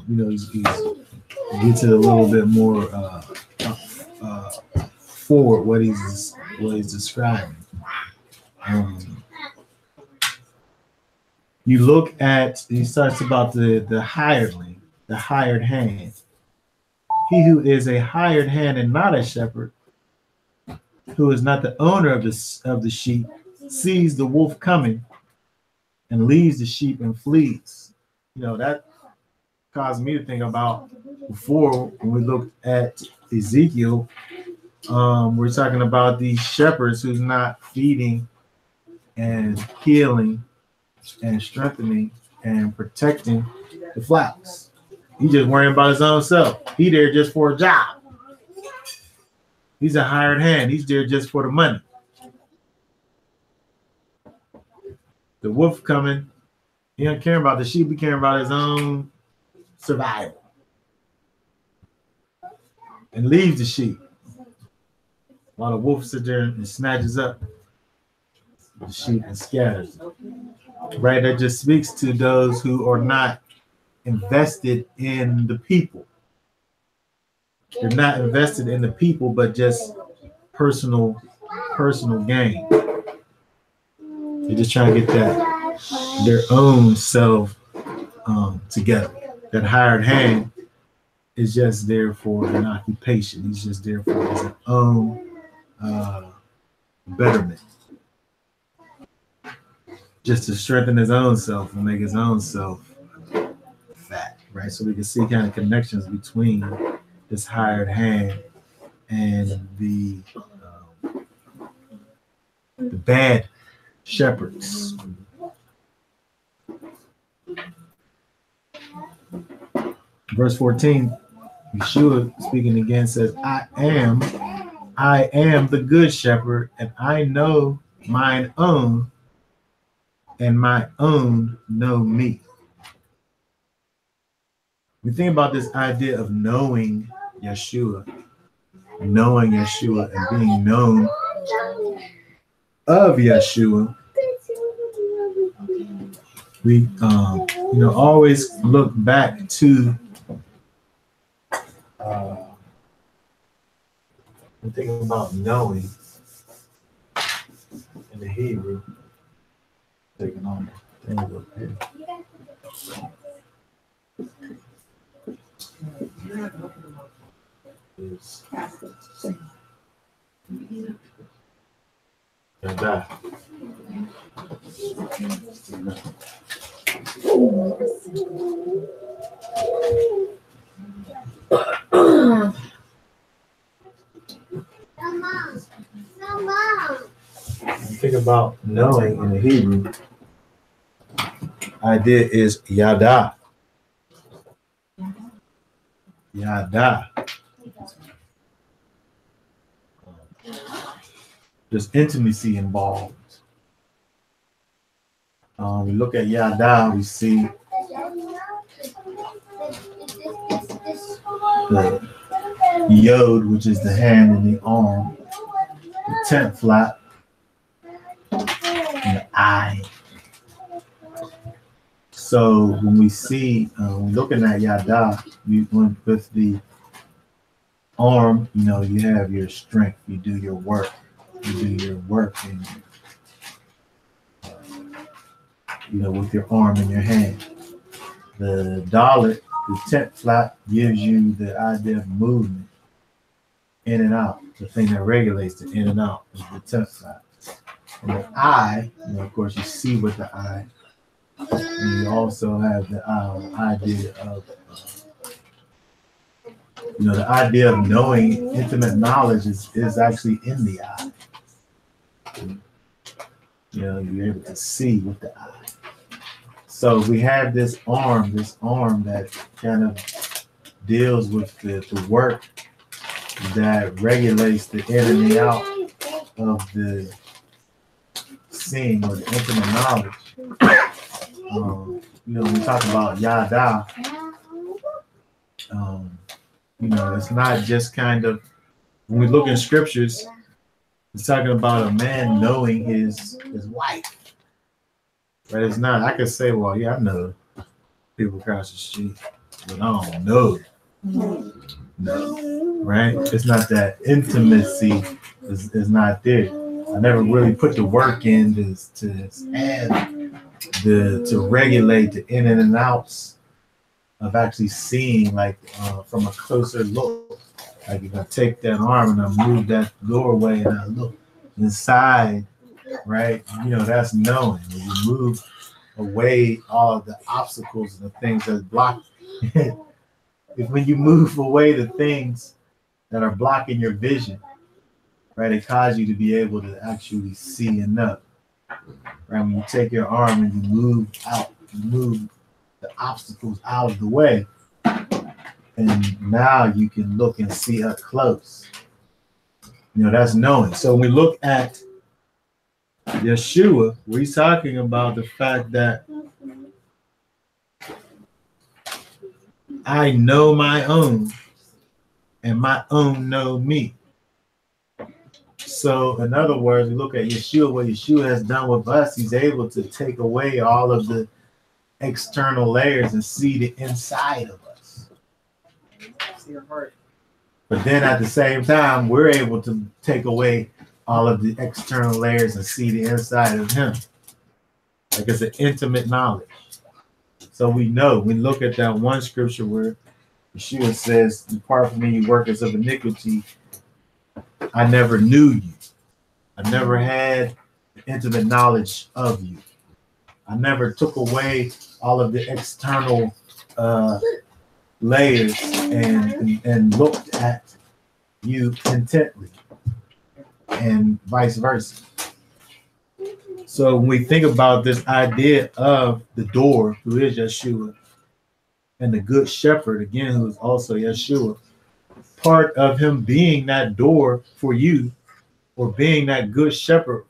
he gets it a little bit more forward what he's describing. You look at, he starts about the hireling, the hired hand. He who is a hired hand and not a shepherd, who is not the owner of the sheep, sees the wolf coming and leaves the sheep and flees. That caused me to think about before when we looked at Ezekiel. We're talking about these shepherds who's not feeding and healing and strengthening and protecting the flocks. He's just worrying about his own self. He there just for a job. He's a hired hand. He's there just for the money. The wolf coming, he don't care about the sheep. He caring about his own survival. And leaves the sheep while the wolf sits there and snatches up the sheep and scatters them. Right? That just speaks to those who are not invested in the people. They're not invested in the people, but just personal gain. They're just trying to get their own self together. That hired hand is just there for an occupation. He's just there for his own betterment. Just to strengthen his own self and make his own self fat, right? So we can see kind of connections between this hired hand and the bad shepherds. Verse 14, Yeshua speaking again says, I am the good shepherd, and I know mine own, and my own know me. We think about this idea of knowing Yeshua, and being known of Yeshua. We always look back to we think about knowing in the Hebrew. Taking on things up here. Yada. Think about knowing in the Hebrew. Idea is yada. Yada. There's intimacy involved. We look at yada, we see the yod, which is the hand and the arm, the tent flap, and the eye. So when we see, we're looking at yada, with the arm, you have your strength, you do your work, and with your arm and your hand. The dalet, the tent flap, gives you the idea of movement in and out. The thing that regulates the in and out is the tent flap. And the eye, of course, you see with the eye. And you also have the idea of, the idea of knowing, intimate knowledge is actually in the eye. You're able to see with the eye. So we have this arm that kind of deals with the work that regulates the in and the out of the seeing or the intimate knowledge. When we talk about yada, it's not just kind of, when we look in scriptures, it's talking about a man knowing his wife. But it's not, I could say, well, yeah, I know people across the street, but I don't know. No, right? It's not that intimacy is not there. I never really put the work in to add to regulate the in and outs of actually seeing, like from a closer look. Like if I take that arm and I move that doorway and I look inside, right? You know, that's knowing. When you move away all of the obstacles and the things that block. If when you move away the things that are blocking your vision, right, it causes you to be able to actually see and know. Right, when you take your arm and you move out, you move the obstacles out of the way, and now you can look and see up close. You know, that's knowing. So when we look at Yeshua, we're talking about the fact that I know my own, and my own know me. So, in other words, we look at Yeshua, what Yeshua has done with us. He's able to take away all of the external layers and see the inside of us. But then at the same time, we're able to take away all of the external layers and see the inside of him. Like it's an intimate knowledge. So we know, we look at that one scripture where Yeshua says, depart from me, you workers of iniquity. I never knew you. I never had intimate knowledge of you. I never took away all of the external layers and looked at you intently, and vice versa. So when we think about this idea of the door, who is Yeshua, and the good shepherd, again, who is also Yeshua, part of him being that door for you, or being that good shepherd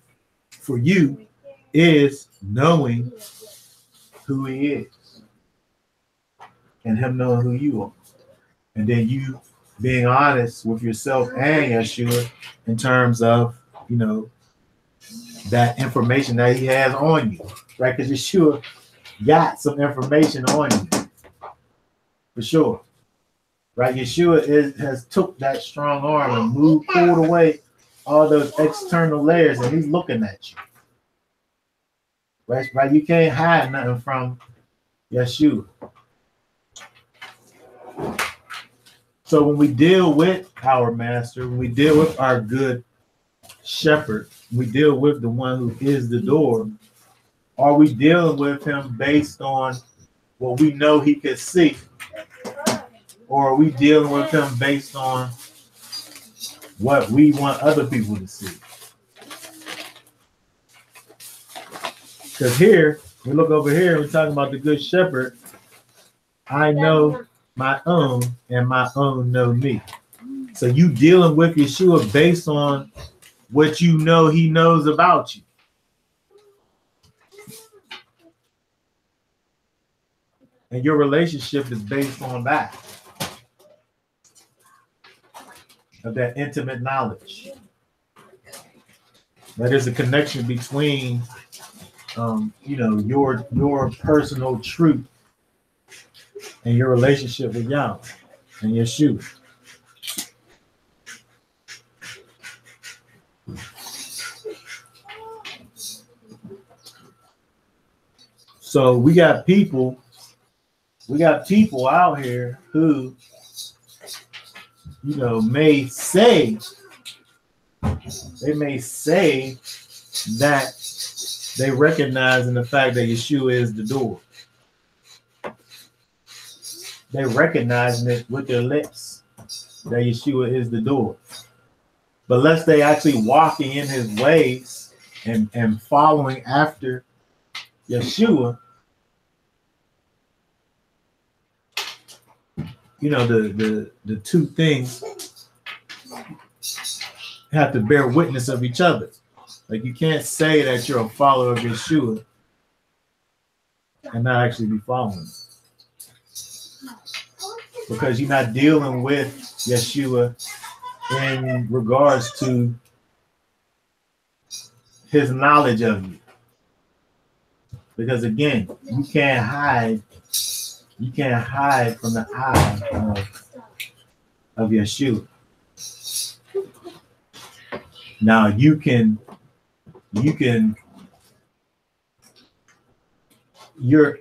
for you, is knowing who he is and him knowing who you are, and then you being honest with yourself and Yeshua in terms of, you know, that information that he has on you, right? Because Yeshua got some information on you for sure, right? Yeshua has took that strong arm and pulled away all those external layers, and he's looking at you. Right? You can't hide nothing from Yeshua. So when we deal with our master, when we deal with our good shepherd, we deal with the one who is the door, are we dealing with him based on what we know he could see? Or are we dealing with him based on what we want other people to see? Because here, we look over here, we're talking about the good shepherd. I know my own, and my own know me. So you dealing with Yeshua based on what you know he knows about you. And your relationship is based on that. Of that intimate knowledge. That there's a connection between your personal truth and your relationship with Yahweh and Yeshua. So we got people out here who, may say that they recognize in the fact that Yeshua is the door. They recognize it with their lips that Yeshua is the door. But unless they actually walking in his ways and following after Yeshua, the two things have to bear witness of each other. Like you can't say that you're a follower of Yeshua and not actually be following, because you're not dealing with Yeshua in regards to his knowledge of you. Because again, you can't hide from the eye of of Yeshua. Now you can your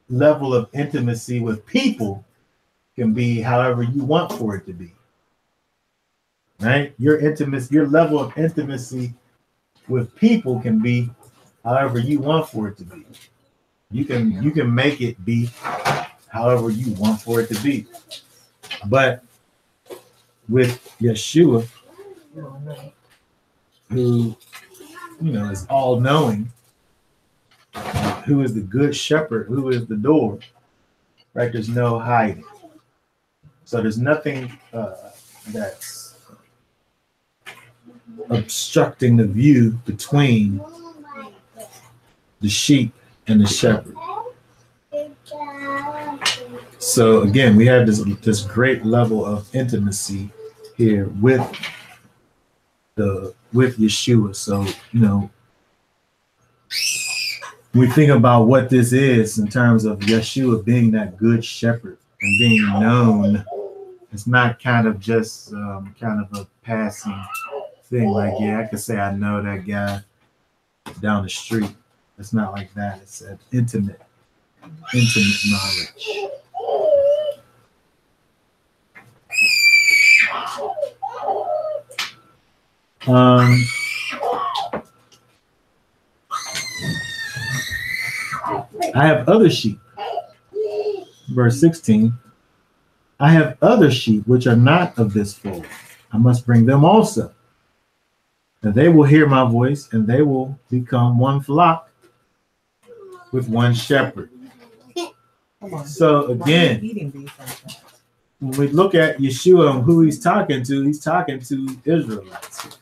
level of intimacy with people can be however you want for it to be. Right? Your level of intimacy with people can be however you want for it to be. You can make it be however you want for it to be. But with Yeshua, who is all knowing, who is the good shepherd, who is the door, right? There's no hiding. So there's nothing that's obstructing the view between the sheep and the shepherd. So again, we have this great level of intimacy here with Yeshua. So we think about what this is in terms of Yeshua being that good shepherd and being known. It's not kind of just kind of a passing thing, like, yeah, I could say I know that guy down the street. It's not like that. It's an intimate knowledge. I have other sheep. Verse 16. I have other sheep which are not of this fold. I must bring them also. And they will hear my voice, and they will become one flock with one shepherd. So again, when we look at Yeshua and who he's talking to Israelites.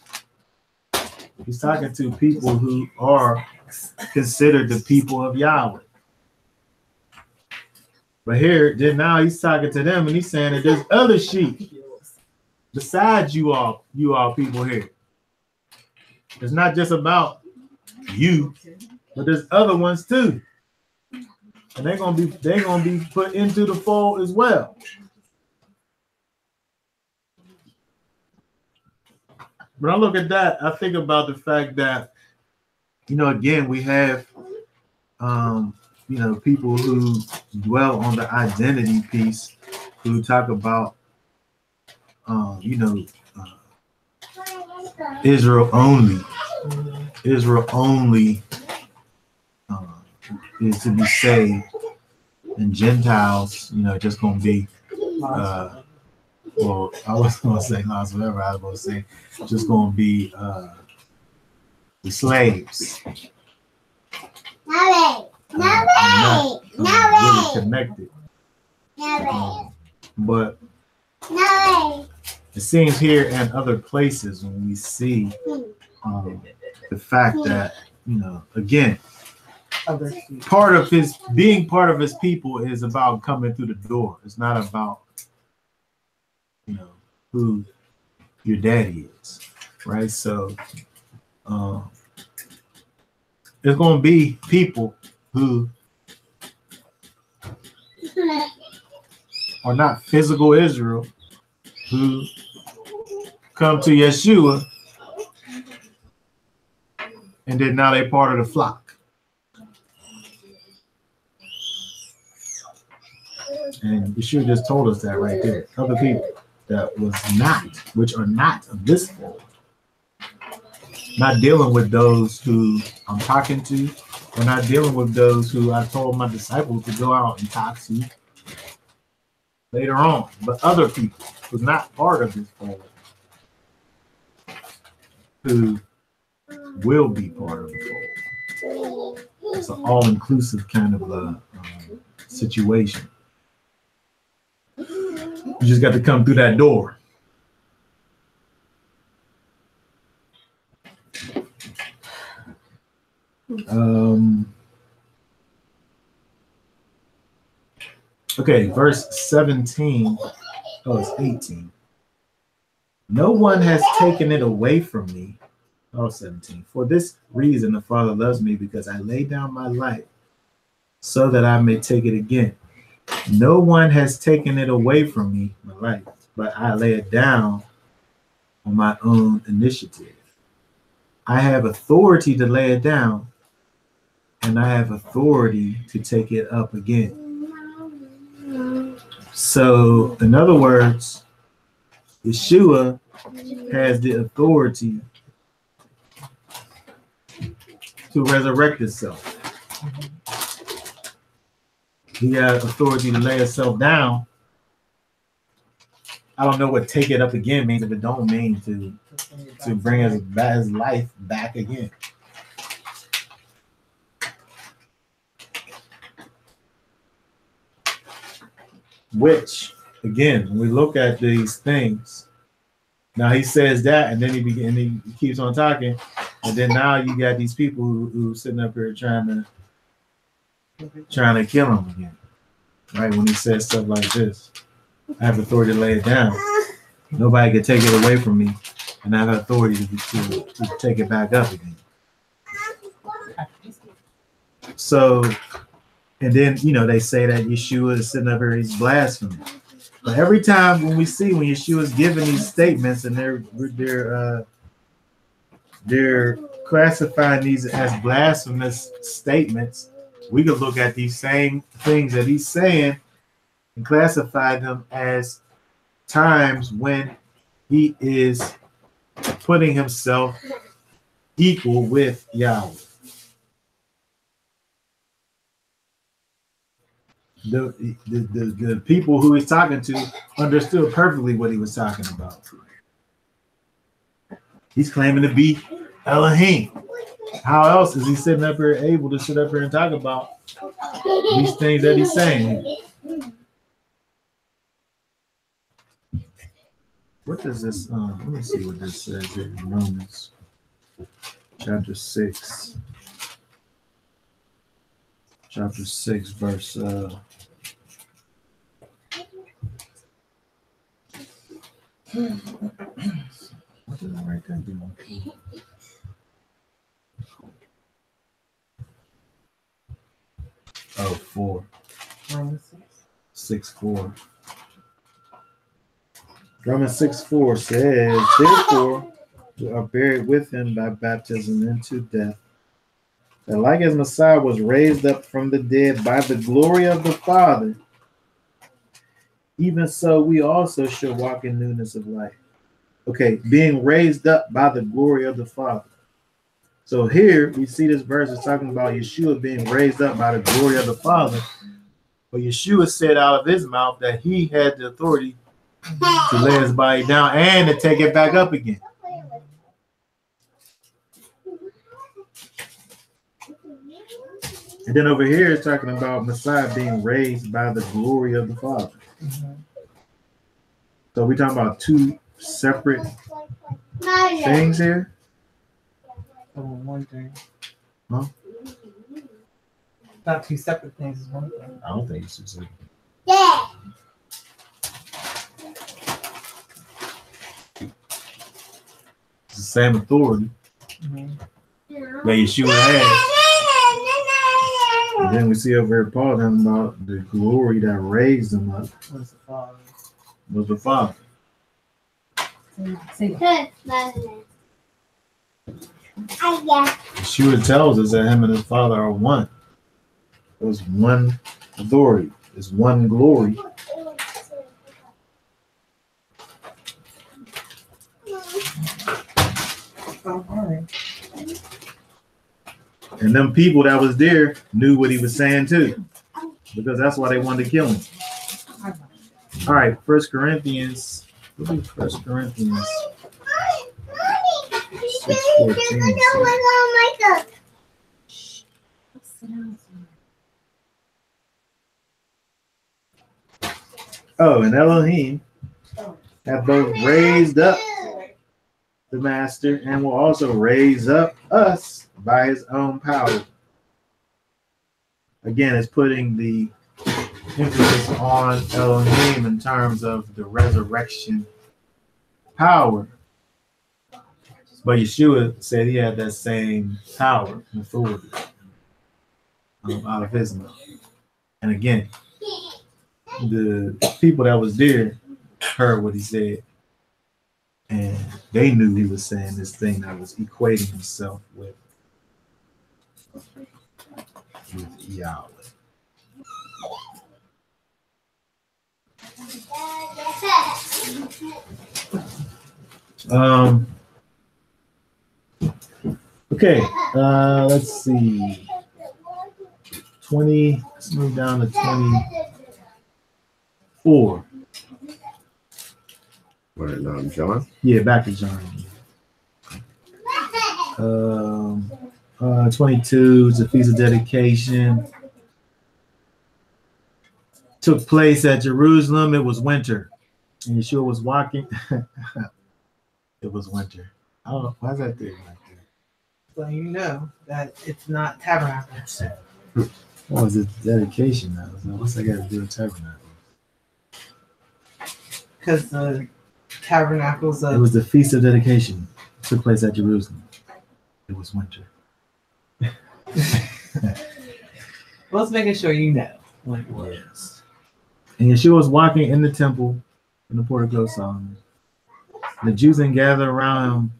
He's talking to people who are considered the people of Yahweh. But here, then now he's talking to them and he's saying that there's other sheep besides you all people here. It's not just about you, but there's other ones too. And they're gonna be put into the fold as well. When I look at that, I think about the fact that, again, we have people who dwell on the identity piece, who talk about Israel only. Israel only is to be saved, and Gentiles, just gonna be well, I was gonna say lost, whatever I was gonna say, just gonna be the slaves. Not really connected. But it seems here and other places when we see the fact that, again, part of his people is about coming through the door. It's not about, who your daddy is, right? So there's going to be people who are not physical Israel who come to Yeshua and then now they're part of the flock. And Yeshua just told us that right there. Other people which are not of this fold. Not dealing with those who I'm talking to. We're not dealing with those who I told my disciples to go out and talk to later on. But other people who's not part of this fold, who will be part of the fold. It's an all-inclusive kind of situation. You just got to come through that door. Okay, verse 17. Oh, it's 18. No one has taken it away from me. Oh, 17. For this reason, the Father loves me, because I lay down my life so that I may take it again. No one has taken it away from me, my life, but I lay it down on my own initiative. I have authority to lay it down, and I have authority to take it up again. So, in other words, Yeshua has the authority to resurrect itself. He has authority to lay itself down. I don't know what take it up again means if it don't mean to bring his life back again. Which, again, when we look at these things, now he says that, and then he keeps on talking, and then now you got these people who sitting up here trying to kill him again, right? When he says stuff like this, I have authority to lay it down. Nobody can take it away from me, and I have authority to take it back up again. So, and then they say that Yeshua is sitting up here, he's blaspheming. But every time when Yeshua is giving these statements and they're classifying these as blasphemous statements, we could look at these same things that he's saying and classify them as times when he is putting himself equal with Yahweh. The people who he's talking to understood perfectly what he was talking about. He's claiming to be Elohim. How else is he sitting up here able to sit up here and talk about these things that he's saying? What does this? Let me see what this says here in Romans chapter 6. Chapter 6, verse what did I write that down? 4. 6:4. Romans 6:4 says, therefore, we are buried with him by baptism into death, that like as Messiah was raised up from the dead by the glory of the Father, even so we also shall walk in newness of life. Okay, being raised up by the glory of the Father. So here we see this verse is talking about Yeshua being raised up by the glory of the Father. But Yeshua said out of his mouth that he had the authority to lay his body down and to take it back up again. And then over here it's talking about Messiah being raised by the glory of the Father. So we're talking about two separate things here. One thing. Huh? Not two separate things is one thing. I don't think it's two separate. Yeah. It's the same authority that Yeshua has. And then we see over here Paul talking about the glory that raised him up Was the Father. was the Father. Yeshua tells us that him and his Father are one. There's one authority. There's one glory. And them people that was there knew what he was saying too, because that's why they wanted to kill him. All right, 1 Corinthians. What is 1 Corinthians 6:14. Oh, and Elohim have both raised up the Master and will also raise up us by his own power. Again, it's putting the emphasis on Elohim in terms of the resurrection power. But Yeshua said he had that same power and authority out of his mouth. And again, the people that was there heard what he said, and they knew he was saying this thing that was equating himself with Yahweh. Okay, let's see. 20, let's move down to 24. Where, John? Yeah, back to John. 22 is the Feast of Dedication. Took place at Jerusalem. It was winter. And Yeshua was walking. It was winter. Oh, why is that there right there? So you know that it's not tabernacles. Oh, it's a dedication now. So what's that got to do with tabernacle? Because the tabernacles It of was the Feast of Dedication. It took place at Jerusalem. It was winter. let's making sure you know. Like what? Yes. And Yeshua was walking in the temple in the portico Solomon. The Jews then gathered around him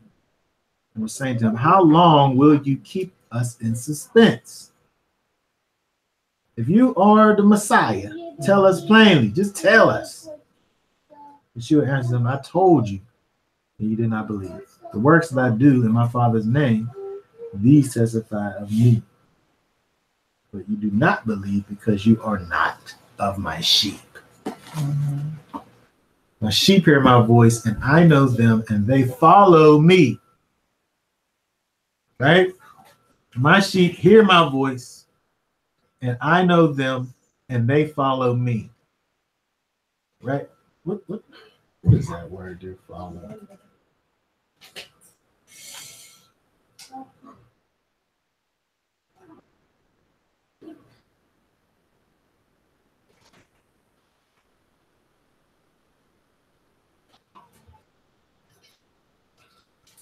and were saying to him, "How long will you keep us in suspense? If you are the Messiah, tell us plainly. Just tell us." Yeshua answered them, "I told you, and you did not believe. The works that I do in my Father's name, these testify of me. But you do not believe because you are not of my sheep. My sheep hear my voice, and I know them, and they follow me." Right? My sheep hear my voice, and I know them, and they follow me. Right? What is that word there, follow?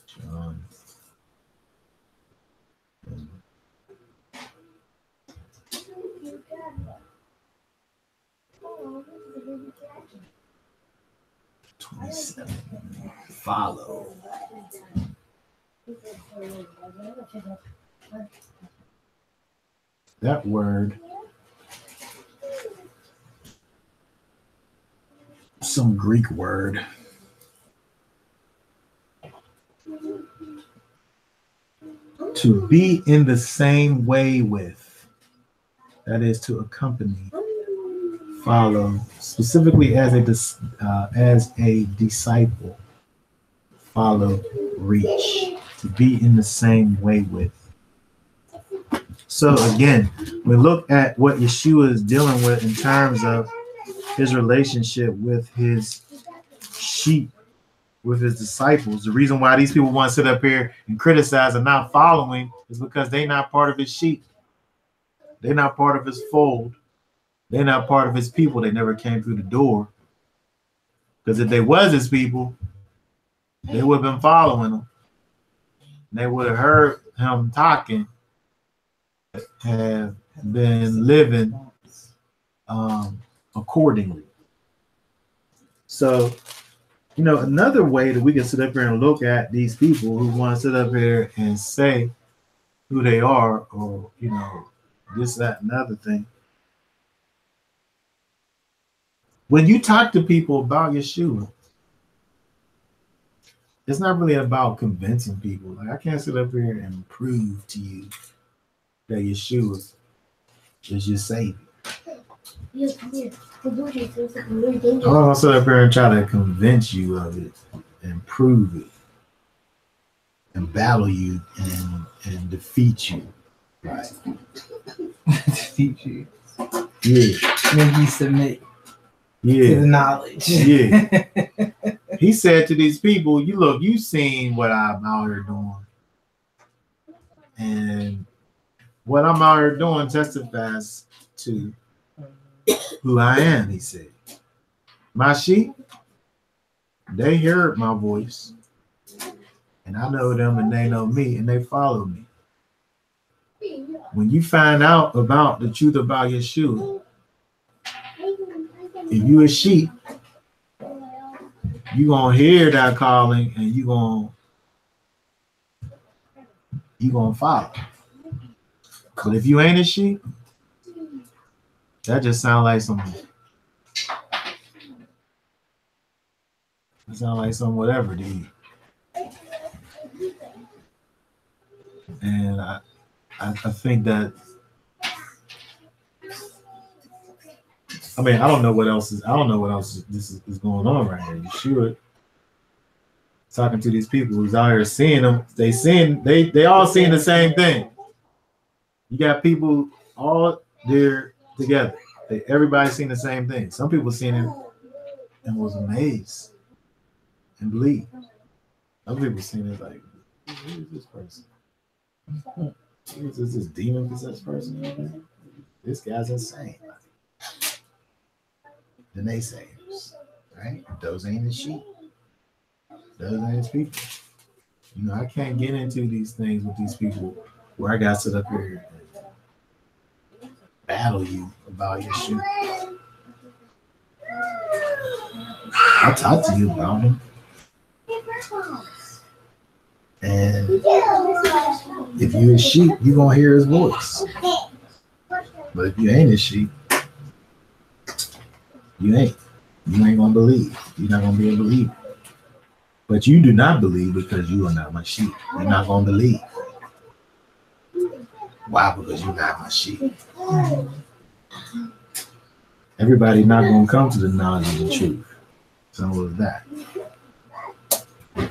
John. 27. Follow. That word, some Greek word. To be in the same way with, that is to accompany, follow, specifically as a disciple, follow, reach, to be in the same way with. So again, we look at what Yeshua is dealing with in terms of his relationship with his sheep, with his disciples. The reason why these people want to sit up here and criticize and not following is because they're not part of his sheep. They're not part of his fold. They're not part of his people. They never came through the door. Because if they was his people, they would have been following him. They would have heard him talking, have been living accordingly. So, you know, another way that we can sit up here and look at these people who want to sit up here and say who they are, or, you know, this, that, and other thing. When you talk to people about Yeshua, it's not really about convincing people. Like, I can't sit up here and prove to you that Yeshua is your savior. I'm gonna sit up here and try to convince you of it and prove it and battle you and defeat you. Right. Defeat you. Yeah. Make you submit to Yeah. the knowledge. Yeah. He said to these people, you seen what I'm out here doing. And what I'm out here doing testifies to who I am, he said. My sheep, they heard my voice, and I know them, and they know me, and they follow me. When you find out about the truth about Yeshua, if you a sheep, you gonna hear that calling and you gonna follow. But if you ain't a sheep, that just sounds like some whatever to you. And I think that, I mean, I don't know what else this is going on right here. You sure talking to these people who's out here seeing them, they all seeing the same thing. You got people all there together. Everybody seeing the same thing. Some people seen it and was amazed and believed. Some people seen it like, who is this person? Who is this demon possessed person? This guy's insane. The naysayers, right? Those ain't his sheep. Those ain't his people. You know, I can't get into these things with these people where I got to sit up here and battle you about your shoe. I'll talk to you about them. And if you a sheep, you're going to hear his voice. But if you ain't a sheep, you ain't going to believe. You're not going to be a believer. But you do not believe because you are not my sheep. You're not going to believe. Why? Because you're not my sheep. Everybody's not going to come to the knowledge of the truth. So what is that?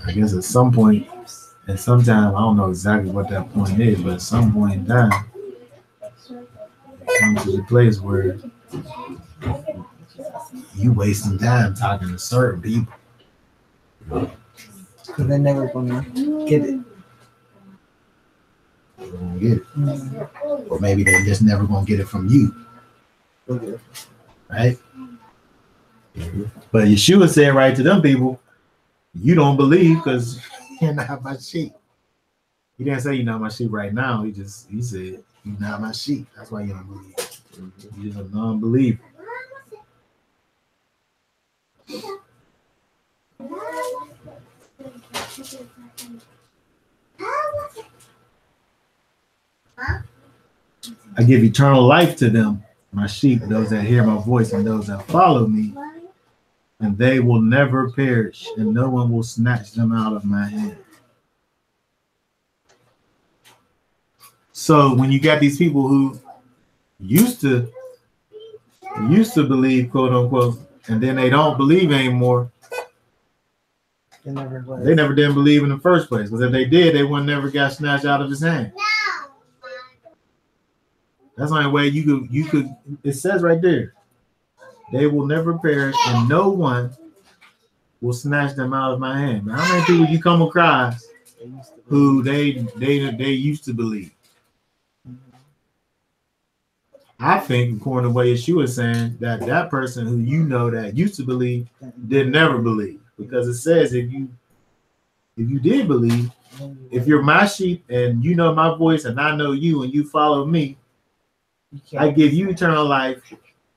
I guess at some point, and sometime, I don't know exactly what that point is, but at some point in time, it comes to the place where you wasting time talking to certain people. Because they're never going to get it. They're going to get it. Mm-hmm. Or maybe they're just never going to get it from you. Okay. Right? Mm-hmm. But Yeshua said right to them people, you don't believe because you're not my sheep. He didn't say you're not my sheep right now. He said you're not my sheep. That's why you don't believe. Mm-hmm. You're just a non-believer. I give eternal life to them, my sheep, those that hear my voice and those that follow me, and they will never perish, and no one will snatch them out of my hand. So when you got these people who used to believe, quote unquote, and then they don't believe anymore, they never did believe in the first place. Because if they did, they would never got snatched out of his hand. That's the only way you could. It says right there, they will never perish, and no one will snatch them out of my hand. Now, how many people you come across who they used to believe? I think, according to what Yeshua is saying, that person who you know that used to believe did never believe, because it says if you did believe, if you're my sheep and you know my voice and I know you and you follow me, I give you eternal life.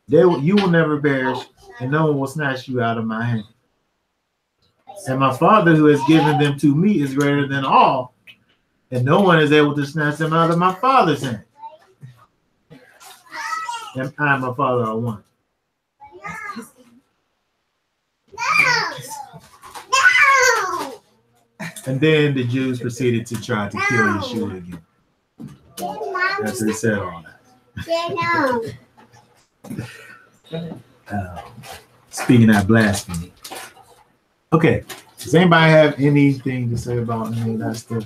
You will never perish, and no one will snatch you out of my hand. And my Father who has given them to me is greater than all, and no one is able to snatch them out of my Father's hand. And I and my Father are one. No! And then the Jews proceeded to try to kill Yeshua again. After he said all that. Speaking of blasphemy. Okay. Does anybody have anything to say about any of that stuff?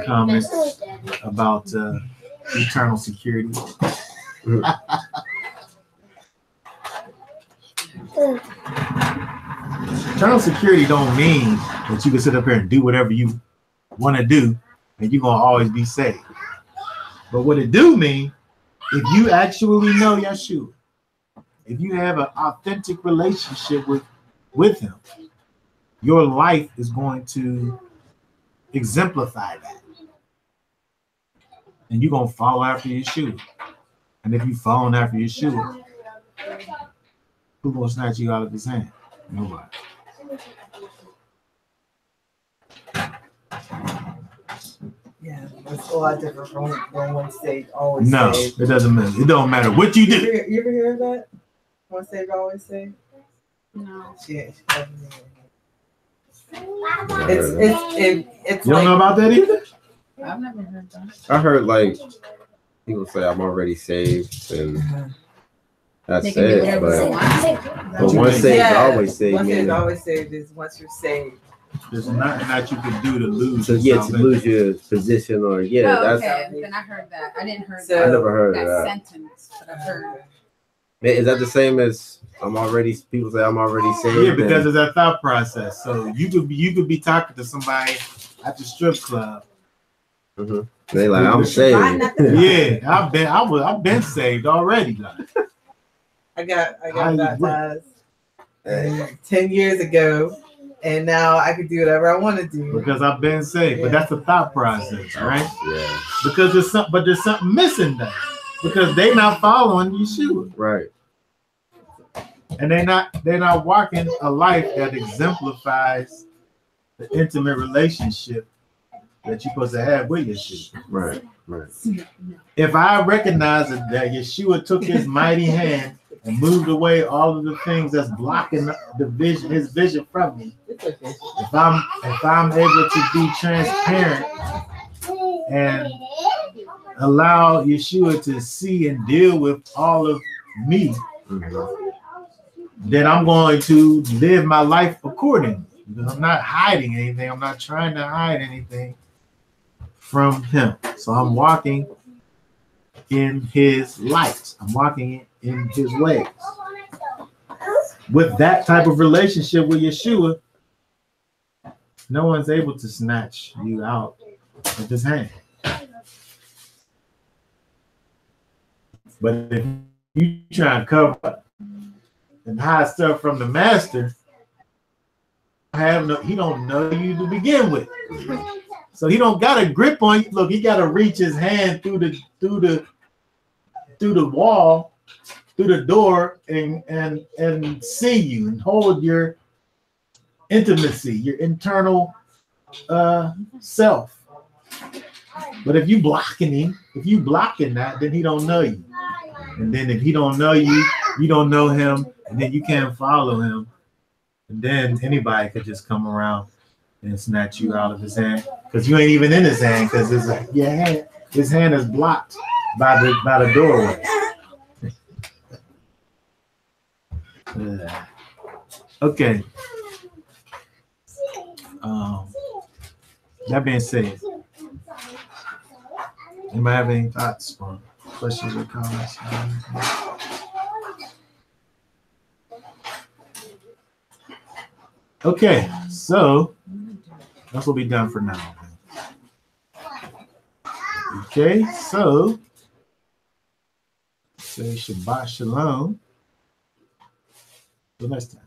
Comments about eternal security? Eternal security don't mean that you can sit up here and do whatever you want to do and you're going to always be saved. But what it do mean, if you actually know Yeshua, if you have an authentic relationship with him, your life is going to exemplify that. And you're going to follow after Yeshua. And if you're following after Yeshua, who's going to snatch you out of his hand? Nobody. Yeah, it's a lot different from one stage always No, saved. it doesn't matter. It don't matter what you do. You ever hear of that? One stage always saved? No. She hasn't heard I it. heard It's You don't like know about that either? I've never heard that. I heard like people say I'm already saved and that's They can do it. whatever they But want. one saved, yeah, always saved. one stage Meaning always saved is once you're saved. There's nothing that you can do to lose. to your to salvation. lose your position or Oh, that's okay. Then I heard that. I didn't heard So- I never heard of that that. sentence, but I've heard. Is that the same as I'm already? People say I'm already saved. Yeah, because it's that thought process. So you could be talking to somebody at the strip club. They like I'm saved. Yeah, I've been saved already. Like. I got How you baptized 10 years ago, and now I can do whatever I want to do. Because I've been saved. But that's the thought process, right? Yeah. Because there's something missing there. Because they not following Yeshua. Right. And they're not walking a life that exemplifies the intimate relationship that you're supposed to have with Yeshua. Right. Right. If I recognize that Yeshua took his mighty hand and moved away all of the things that's blocking the vision, his vision from me, if I'm able to be transparent and allow Yeshua to see and deal with all of me, then I'm going to live my life accordingly. Because I'm not hiding anything. I'm not trying to hide anything from him. So I'm walking in his light. I'm walking in his ways. With that type of relationship with Yeshua, no one's able to snatch you out of his hand. But if you try and cover and hide stuff from the master, he don't know you to begin with. So he don't got a grip on you. Look, he got to reach his hand through the wall, through the door, and see you and hold your intimacy, your internal self. But if you blocking that, then he don't know you. And then if he don't know you, you don't know him, and then you can't follow him. And then anybody could just come around and snatch you out of his hand, because you ain't even in his hand, because his hand is blocked by the doorway. Okay. That being said, anybody have any thoughts or questions or comments? Okay, so that's what we'll be done for now. Okay, so say Shabbat Shalom. Till next time.